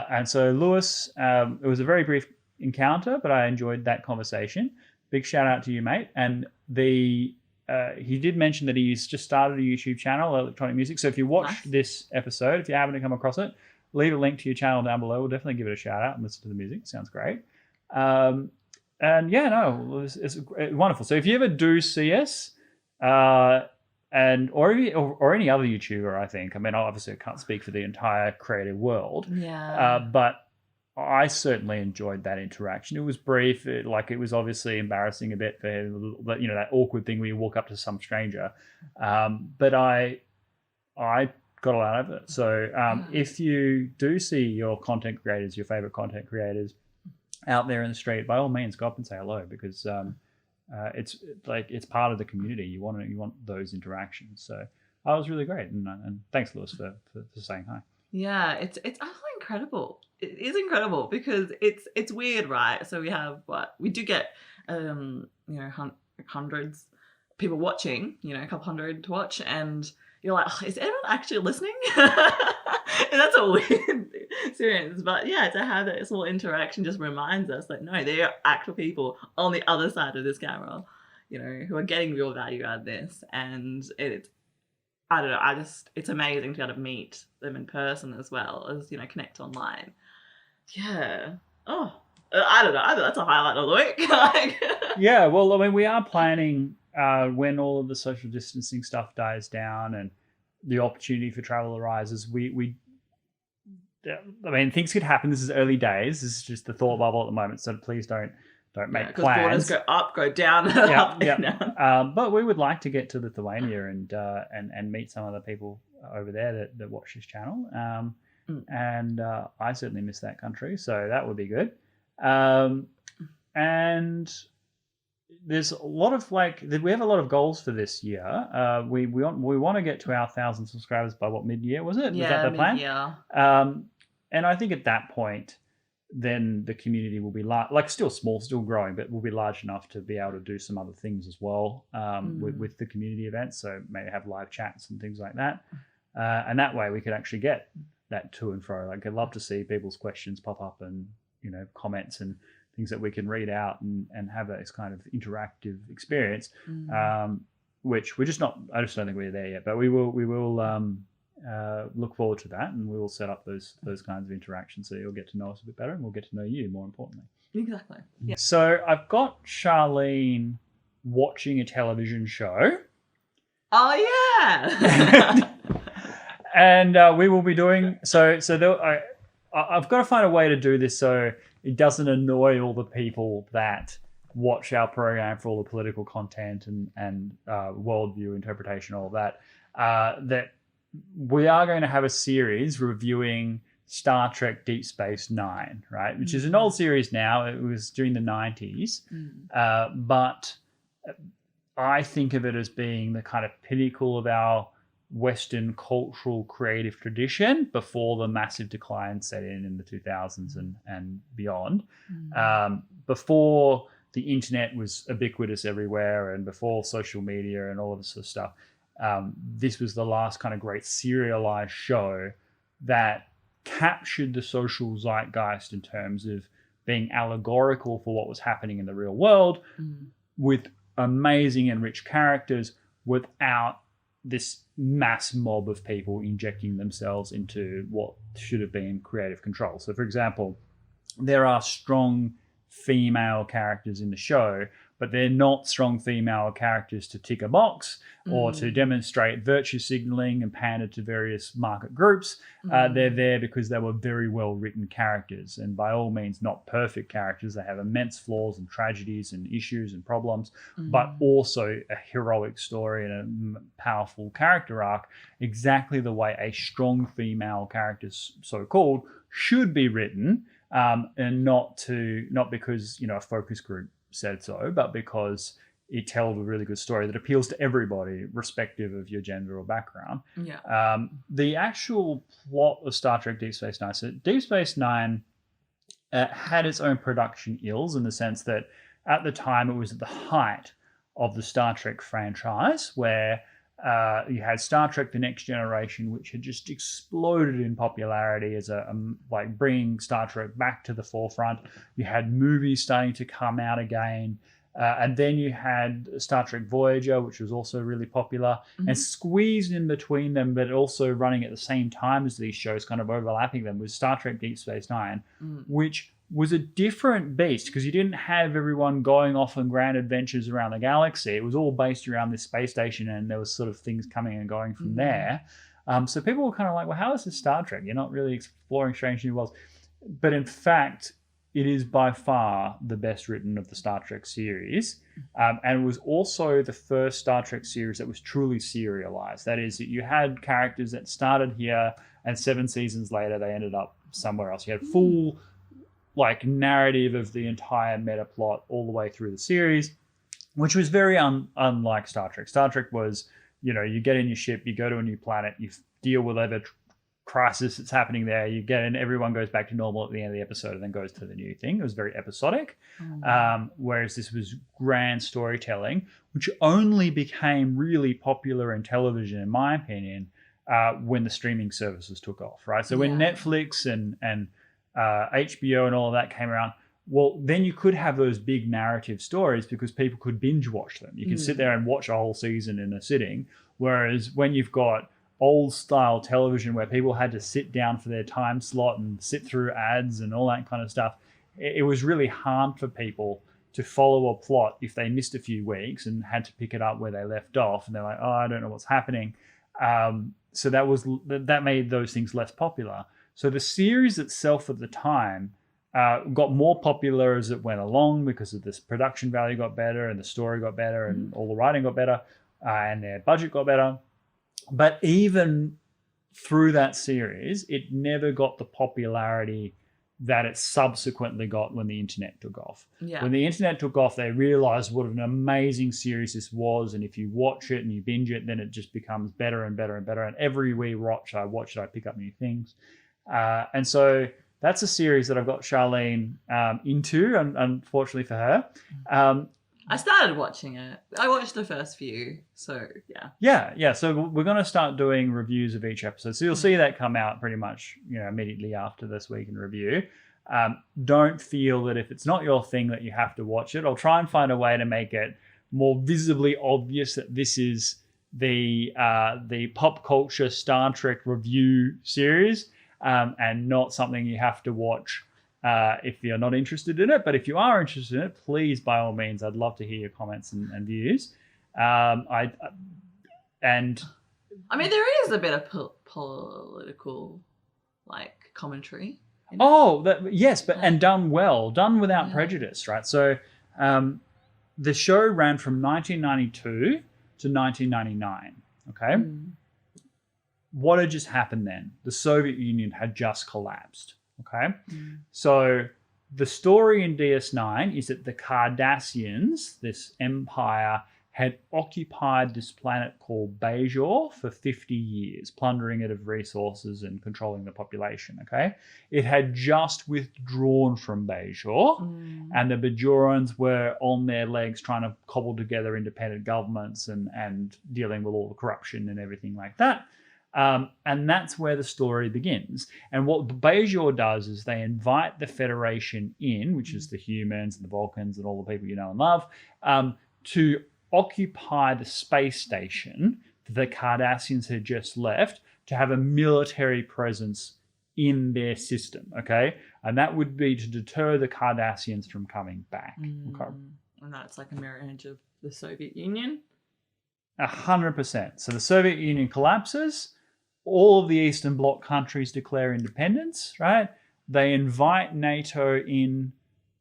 And so Lewis, it was a very brief encounter, but I enjoyed that conversation. Big shout out to you, mate. And he did mention that he's just started a YouTube channel, Electronic Music. So if you watched this episode, if you happen to come across it, leave a link to your channel down below. We'll definitely give it a shout out and listen to the music. Sounds great. And yeah, no, it's wonderful. So if you ever do see us, or any other YouTuber, I think. I mean, obviously, I can't speak for the entire creative world. Yeah. But I certainly enjoyed that interaction. It was brief. It was obviously embarrassing a bit for him, that awkward thing where you walk up to some stranger. But I got a lot out of it. So if you do see your content creators, your favorite content creators out there in the street, by all means, go up and say hello because it's part of the community. You want those interactions. So that was really great, and thanks, Lewis, for saying hi. Yeah, it's absolutely incredible. It is incredible because it's weird, right? So we do get hundreds people watching, a couple hundred to watch, and you're like, oh, is everyone actually listening? And that's a weird experience. But yeah, to have that small interaction just reminds us that no, there are actual people on the other side of this camera, who are getting real value out of this. And I don't know, it's amazing to be able to meet them in person as well as, connect online. Yeah. Oh, I don't know. I think that's a highlight of the week. Yeah, well, I mean, we are planning when all of the social distancing stuff dies down and the opportunity for travel arises, I mean, things could happen. This is early days. This is just the thought bubble at the moment. So please don't make plans. Because borders go up, go down, up, down. But we would like to get to Lithuania and meet some of the people over there that watch this channel. And I certainly miss that country, so that would be good. And there's a lot of we have a lot of goals for this year. We want to get to our 1,000 subscribers by mid-year, was it? Yeah, was that the plan? mid-year. And I think at that point, then the community will be still small, still growing, but will be large enough to be able to do some other things as well with the community events. So maybe have live chats and things like that. And that way we could actually get that to and fro. I'd love to see people's questions pop up and, comments and things that we can read out and have this kind of interactive experience, which I just don't think we're there yet, but we will look forward to that, and we will set up those kinds of interactions so you'll get to know us a bit better and we'll get to know you, more importantly. Exactly. Yeah. So I've got Charlene watching a television show. Oh, yeah. And we will be doing so. I've got to find a way to do this so it doesn't annoy all the people that watch our program for all the political content and worldview interpretation, all of that. That we are going to have a series reviewing Star Trek Deep Space Nine, right? Which is an old series now. It was during the 90s, but I think of it as being the kind of pinnacle of our Western cultural creative tradition before the massive decline set in the 2000s and beyond. Before the internet was ubiquitous everywhere and before social media and all of this sort of stuff, this was the last kind of great serialized show that captured the social zeitgeist in terms of being allegorical for what was happening in the real world with amazing and rich characters without this mass mob of people injecting themselves into what should have been creative control. So, for example, there are strong female characters in the show, but they're not strong female characters to tick a box or to demonstrate virtue signaling and pander to various market groups. They're there because they were very well written characters, and by all means not perfect characters. They have immense flaws and tragedies and issues and problems, but also a heroic story and a powerful character arc, exactly the way a strong female character, so-called, should be written, and not because a focus group said so, but because it tells a really good story that appeals to everybody, respective of your gender or background. Yeah. The actual plot of Star Trek Deep Space Nine. So Deep Space Nine had its own production ills in the sense that at the time it was at the height of the Star Trek franchise, where you had Star Trek: The Next Generation, which had just exploded in popularity as bringing Star Trek back to the forefront. You had movies starting to come out again, and then you had Star Trek Voyager, which was also really popular, and squeezed in between them, but also running at the same time as these shows, kind of overlapping them, was Star Trek Deep Space Nine, which was a different beast because you didn't have everyone going off on grand adventures around the galaxy. It was all based around this space station, and there was sort of things coming and going from there. So people were kind of like, well, how is this Star Trek? You're not really exploring strange new worlds. But in fact, it is by far the best written of the Star Trek series. And it was also the first Star Trek series that was truly serialized. That is, that you had characters that started here and 7 seasons later, they ended up somewhere else. You had full narrative of the entire meta plot all the way through the series, which was very unlike Star Trek. Star Trek was, you get in your ship, you go to a new planet, you deal with whatever crisis that's happening there, you get in, everyone goes back to normal at the end of the episode and then goes to the new thing. It was very episodic, whereas this was grand storytelling, which only became really popular in television, in my opinion, when the streaming services took off, right? So when Netflix and HBO and all of that came around, well, then you could have those big narrative stories because people could binge watch them. You can sit there and watch a whole season in a sitting. Whereas when you've got old style television where people had to sit down for their time slot and sit through ads and all that kind of stuff, it was really hard for people to follow a plot if they missed a few weeks and had to pick it up where they left off. And they're like, oh, I don't know what's happening. So that made those things less popular. So the series itself at the time got more popular as it went along because of this production value got better and the story got better and all the writing got better and their budget got better. But even through that series, it never got the popularity that it subsequently got when the internet took off. Yeah. When the internet took off, they realized what an amazing series this was. And if you watch it and you binge it, then it just becomes better and better and better. And every I watch it, I pick up new things. And so that's a series that I've got Charlene into, unfortunately for her. I started watching it. I watched the first few, so yeah. Yeah. So we're going to start doing reviews of each episode. So you'll see that come out pretty much, immediately after this week in review. Don't feel that if it's not your thing that you have to watch it. I'll try and find a way to make it more visibly obvious that this is the pop culture Star Trek review series, and not something you have to watch if you're not interested in it. But if you are interested in it, please, by all means, I'd love to hear your comments and views. I mean, there is a bit of political, commentary. Yes, but and done well, done without prejudice, right? So the show ran from 1992 to 1999, okay? What had just happened then? The Soviet Union had just collapsed. Okay, so the story in DS9 is that the Cardassians, this empire, had occupied this planet called Bajor for 50 years, plundering it of resources and controlling the population. Okay, it had just withdrawn from Bajor, and the Bajorans were on their legs trying to cobble together independent governments and dealing with all the corruption and everything like that. And that's where the story begins. And what Bajor does is they invite the Federation in, which is the humans and the Vulcans and all the people you know and love, to occupy the space station that the Cardassians had just left, to have a military presence in their system, okay? And that would be to deter the Cardassians from coming back. Okay? And that's like a mirror image of the Soviet Union? 100%. So the Soviet Union collapses. All of the Eastern Bloc countries declare independence, right? They invite NATO in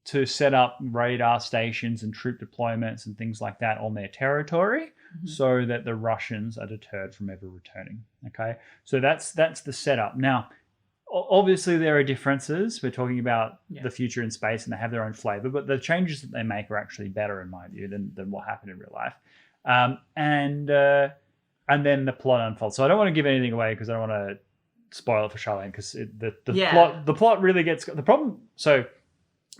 to set up radar stations and troop deployments and things like that on their territory, so that the Russians are deterred from ever returning, okay? So that's the setup. Now, obviously there are differences. We're talking about the future in space and they have their own flavor, but the changes that they make are actually better, in my view, than what happened in real life. And then the plot unfolds. So I don't want to give anything away because I don't want to spoil it for Charlene, because the plot really gets the problem. So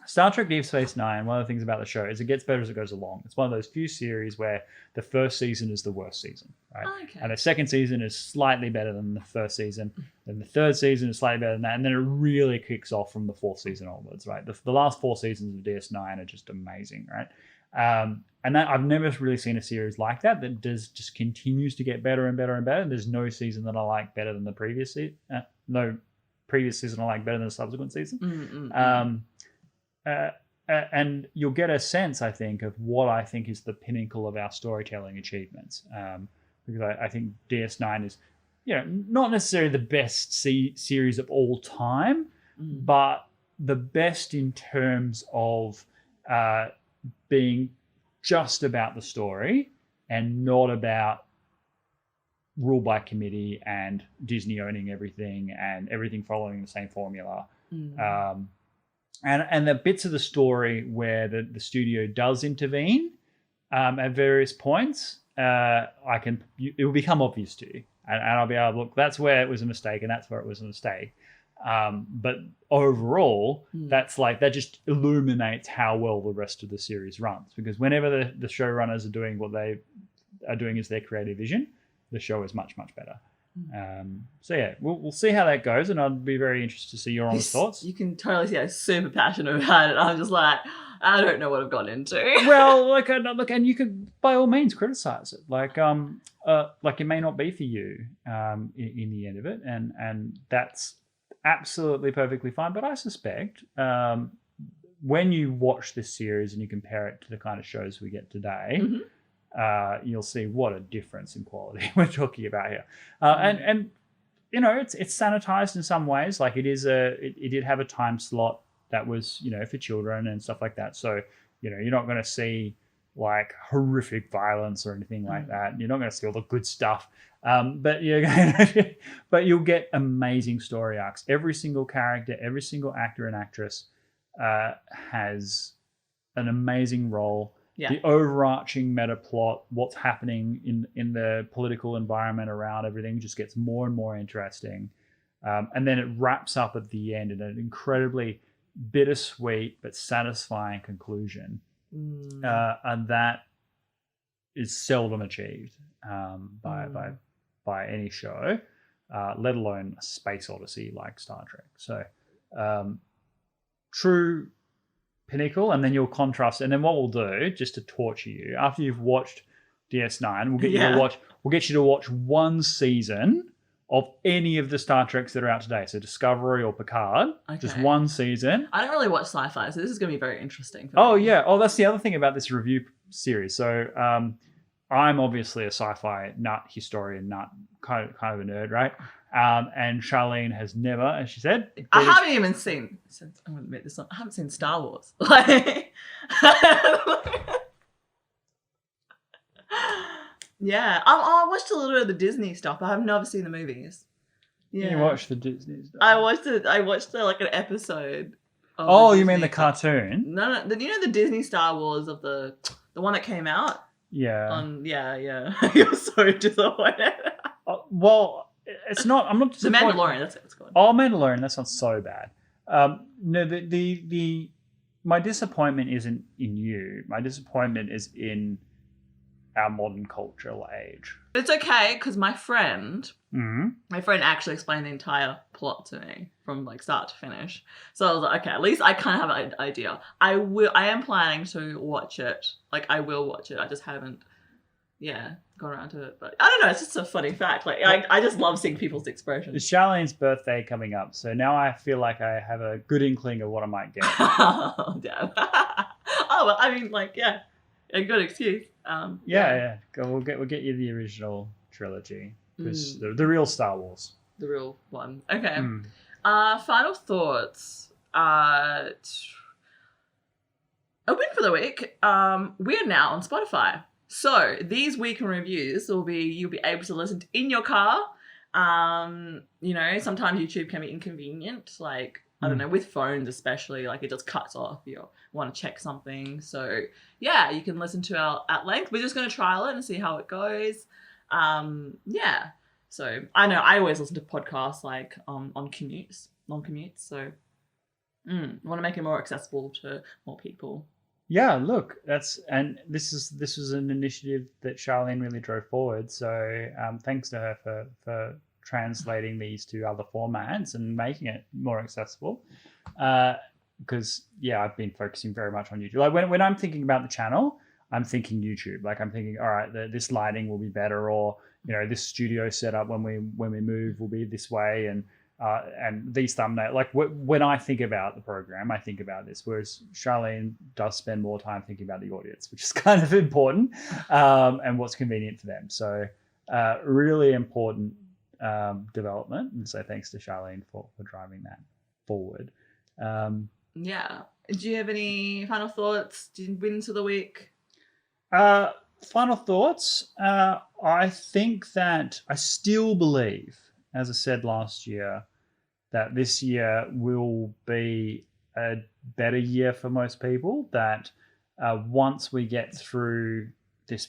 Star Trek Deep Space Nine, one of the things about the show is it gets better as it goes along. It's one of those few series where the first season is the worst season, right? Okay. And the second season is slightly better than the first season. Then the third season is slightly better than that. And then it really kicks off from the fourth season onwards, right? The last four seasons of DS9 are just amazing, right? And that I've never really seen a series like that just continues to get better and better and better. There's no season that I like better than the previous season. No previous season I like better than the subsequent season. And you'll get a sense, I think, of what I think is the pinnacle of our storytelling achievements. Because I think DS9 is, not necessarily the best series of all time, but the best in terms of being just about the story and not about rule by committee and Disney owning everything and everything following the same formula. And the bits of the story where the studio does intervene at various points, it will become obvious to you. And I'll be able to look, that's where it was a mistake and that's where it was a mistake. But overall, that just illuminates how well the rest of the series runs. Because whenever the showrunners are doing what they are doing as their creative vision, the show is much, much better. So yeah, we'll see how that goes, and I'd be very interested to see your honest thoughts. You can totally see I'm super passionate about it. I'm just like, I don't know what I've got into. Well, and you could by all means criticize it. It may not be for you in the end of it, and that's absolutely perfectly fine. But I suspect when you watch this series and you compare it to the kind of shows we get today, you'll see what a difference in quality we're talking about here. And it's sanitized in some ways. Like it did have a time slot that was, for children and stuff like that. So, you're not going to see like horrific violence or anything like that. You're not going to see all the good stuff. But you're going but you'll get amazing story arcs. Every single character, every single actor and actress has an amazing role. Yeah. The overarching meta plot, what's happening in the political environment around everything, just gets more and more interesting. And then it wraps up at the end in an incredibly bittersweet but satisfying conclusion. And that is seldom achieved by any show, let alone a space odyssey like Star Trek. So true pinnacle, and then you'll contrast. And then what we'll do, just to torture you, after you've watched DS9, we'll get you to watch one season of any of the Star Treks that are out today. So Discovery or Picard, just one season. I don't really watch sci-fi, so this is going to be very interesting. That's the other thing about this review series. So I'm obviously a sci-fi nut, historian nut, kind of a nerd, right? And Charlene has never, as she said, I haven't even seen. I'm going to admit this. I haven't seen Star Wars. Like, yeah, I watched a little bit of the Disney stuff, but I've never seen the movies. Yeah, you watched the Disney stuff. I watched like an episode. You mean the cartoon? No. You know the Disney Star Wars of the one that came out. Yeah. Yeah. You're so disappointed. Well, it's not. I'm not disappointed. The Mandalorian. That's what it's called. Oh, Mandalorian. That sounds so bad. No, my disappointment isn't in you. My disappointment is in our modern cultural age. It's okay because my friend actually explained the entire plot to me from like start to finish. So I was like, okay, at least I kind of have an idea. I am planning to watch it. Like I will watch it. I just haven't, gone around to it. But I don't know. It's just a funny fact. Like I just love seeing people's expressions. It's Charlene's birthday coming up, so now I feel like I have a good inkling of what I might get. Oh damn. Well, I mean, like, a good excuse. Yeah. We'll get you the original trilogy, because the real Star Wars, the real one. Okay. Final thoughts. A win for the week. We are now on Spotify, so these week in reviews you'll be able to listen to in your car. Sometimes YouTube can be inconvenient, like. I don't know, with phones especially, like it just cuts off. You want to check something. So, you can listen to our at length. We're just going to trial it and see how it goes. So, I know I always listen to podcasts like on commutes, non-commutes. So, I want to make it more accessible to more people. Yeah, look, this was an initiative that Charlene really drove forward. So, thanks to her for translating these to other formats and making it more accessible, because I've been focusing very much on YouTube. Like when I'm thinking about the channel, I'm thinking YouTube. Like I'm thinking, all right, this lighting will be better, or this studio setup when we move will be this way, and these thumbnails. Like when I think about the program, I think about this. Whereas Charlene does spend more time thinking about the audience, which is kind of important, and what's convenient for them. So really important development, and so thanks to Charlene for driving that forward. Do you have any final thoughts? Wins of the week? Final thoughts. I think that I still believe, as I said last year, that this year will be a better year for most people. That once we get through this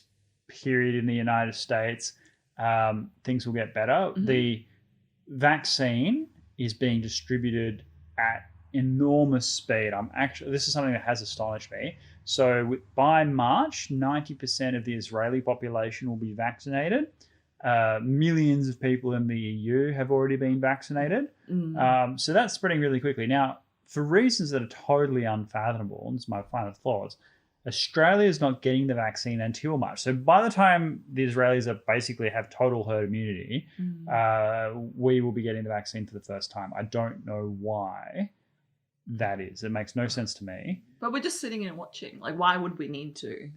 period in the United States, things will get better. Mm-hmm. The vaccine is being distributed at enormous speed. This is something that has astonished me. So by March, 90% of the Israeli population will be vaccinated. Millions of people in the EU have already been vaccinated. Mm. So that's spreading really quickly. Now, for reasons that are totally unfathomable, and this is my final thoughts, Australia is not getting the vaccine until March. So by the time the Israelis basically have total herd immunity, we will be getting the vaccine for the first time. I don't know why that is. It makes no sense to me. But we're just sitting and watching. Like, why would we need to?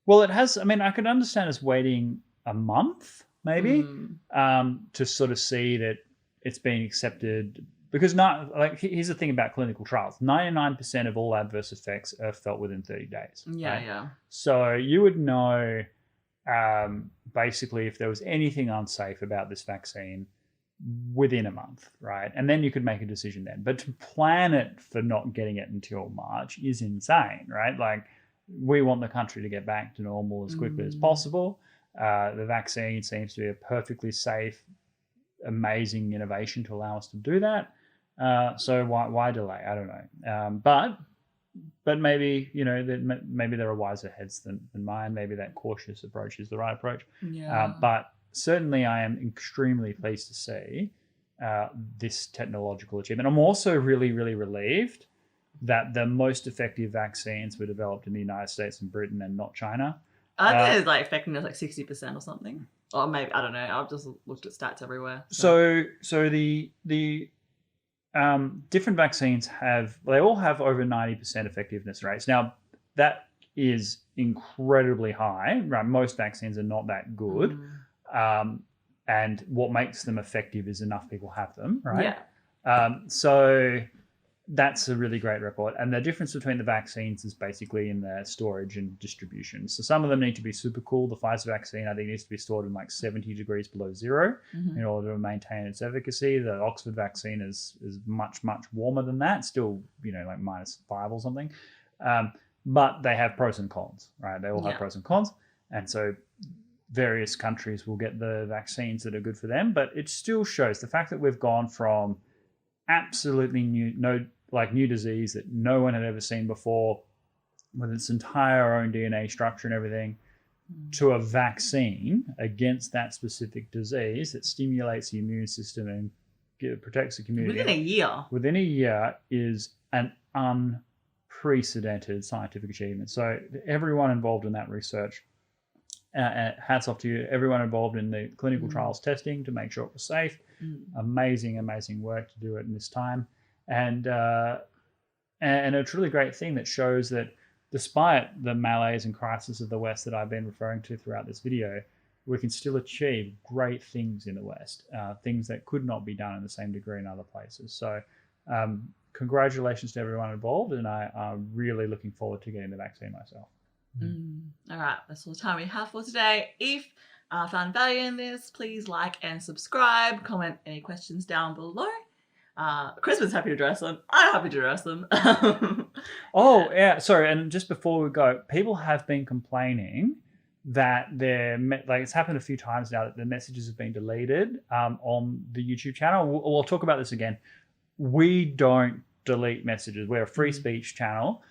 Well, it has. I mean, I could understand us waiting a month, maybe, to sort of see that it's been accepted because not like here's the thing about clinical trials: 99% of all adverse effects are felt within 30 days. Yeah, right? yeah. So you would know basically if there was anything unsafe about this vaccine within a month, right? And then you could make a decision then. But to plan it for not getting it until March is insane, right? Like we want the country to get back to normal as quickly as possible. The vaccine seems to be a perfectly safe, amazing innovation to allow us to do that. So why delay? I don't know. But maybe, you know, maybe there are wiser heads than mine. Maybe that cautious approach is the right approach. Yeah. But certainly I am extremely pleased to see this technological achievement. I'm also really, really relieved that the most effective vaccines were developed in the United States and Britain and not China. I think it's like effectiveness like 60% or something. Or maybe, I don't know. I've just looked at stats everywhere. So the different vaccines they all have over 90% effectiveness rates. Now, that is incredibly high, right? Most vaccines are not that good. And what makes them effective is enough people have them, right? Yeah. So that's a really great record. And the difference between the vaccines is basically in their storage and distribution. So some of them need to be super cool. The Pfizer vaccine, I think, needs to be stored in like 70 degrees below zero in order to maintain its efficacy. The Oxford vaccine is much, much warmer than that, still, you know, like -5 or something. But they have pros and cons, right? They all have pros and cons. And so various countries will get the vaccines that are good for them. But it still shows the fact that we've gone from absolutely new disease that no one had ever seen before with its entire own DNA structure and everything to a vaccine against that specific disease that stimulates the immune system and protects the community. Within a year is an unprecedented scientific achievement. So everyone involved in that research, hats off to you. Everyone involved in the clinical trials testing to make sure it was safe. Amazing, amazing work to do it in this time. And a truly great thing that shows that despite the malaise and crisis of the West that I've been referring to throughout this video, we can still achieve great things in the West, things that could not be done in the same degree in other places. So congratulations to everyone involved, and I'm really looking forward to getting the vaccine myself. All right, that's all the time we have for today. If you found value in this, please like and subscribe. Comment any questions down below. Crispin's happy to address them. I'm happy to address them. Oh, yeah. Sorry. And just before we go, people have been complaining that it's happened a few times now that the messages have been deleted on the YouTube channel. We'll talk about this again. We don't delete messages. We're a free speech channel.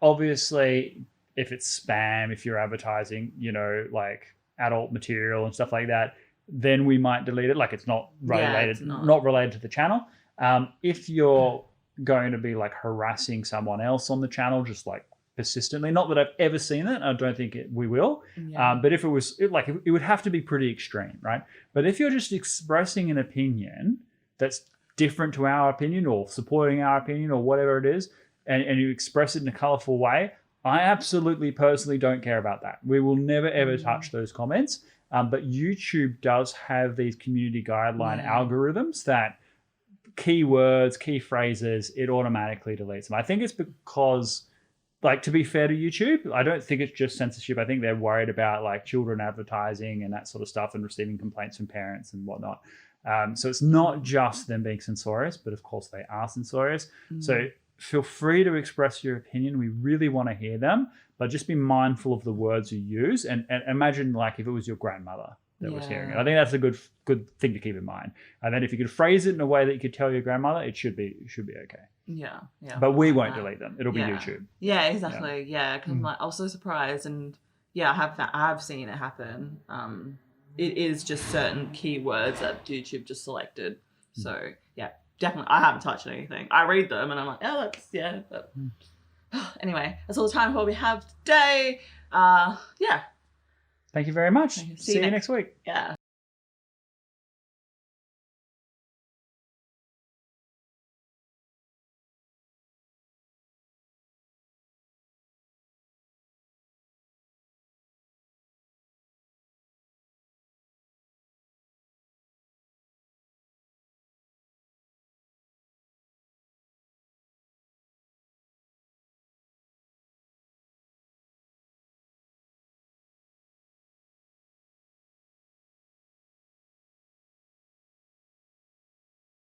Obviously, if it's spam, if you're advertising, you know, like adult material and stuff like that, then we might delete it. Like it's not related, not related to the channel. If you're going to be like harassing someone else on the channel, just like persistently, not that I've ever seen it, I don't think we will. But if it was it would have to be pretty extreme, right? But if you're just expressing an opinion that's different to our opinion or supporting our opinion or whatever it is, and you express it in a colorful way, I absolutely personally don't care about that. We will never ever touch those comments. But YouTube does have these community guideline algorithms that keywords, key phrases, it automatically deletes them. I think it's because, like, to be fair to YouTube, I don't think it's just censorship. I think they're worried about like children advertising and that sort of stuff and receiving complaints from parents and whatnot. So it's not just them being censorious, but of course they are censorious. So feel free to express your opinion. We really want to hear them, but just be mindful of the words you use and imagine like if it was your grandmother that was hearing it. I think that's a good thing to keep in mind. And then if you could phrase it in a way that you could tell your grandmother, it should be okay. Yeah. But we won't delete them. It'll be YouTube. Yeah, exactly. Yeah, because I'm like, I was so surprised, and I have seen it happen. It is just certain keywords that YouTube just selected. So yeah, definitely. I haven't touched anything. I read them and I'm like, oh, that's But anyway, that's all the time for what we have today. Thank you very much. See you next week. Yeah.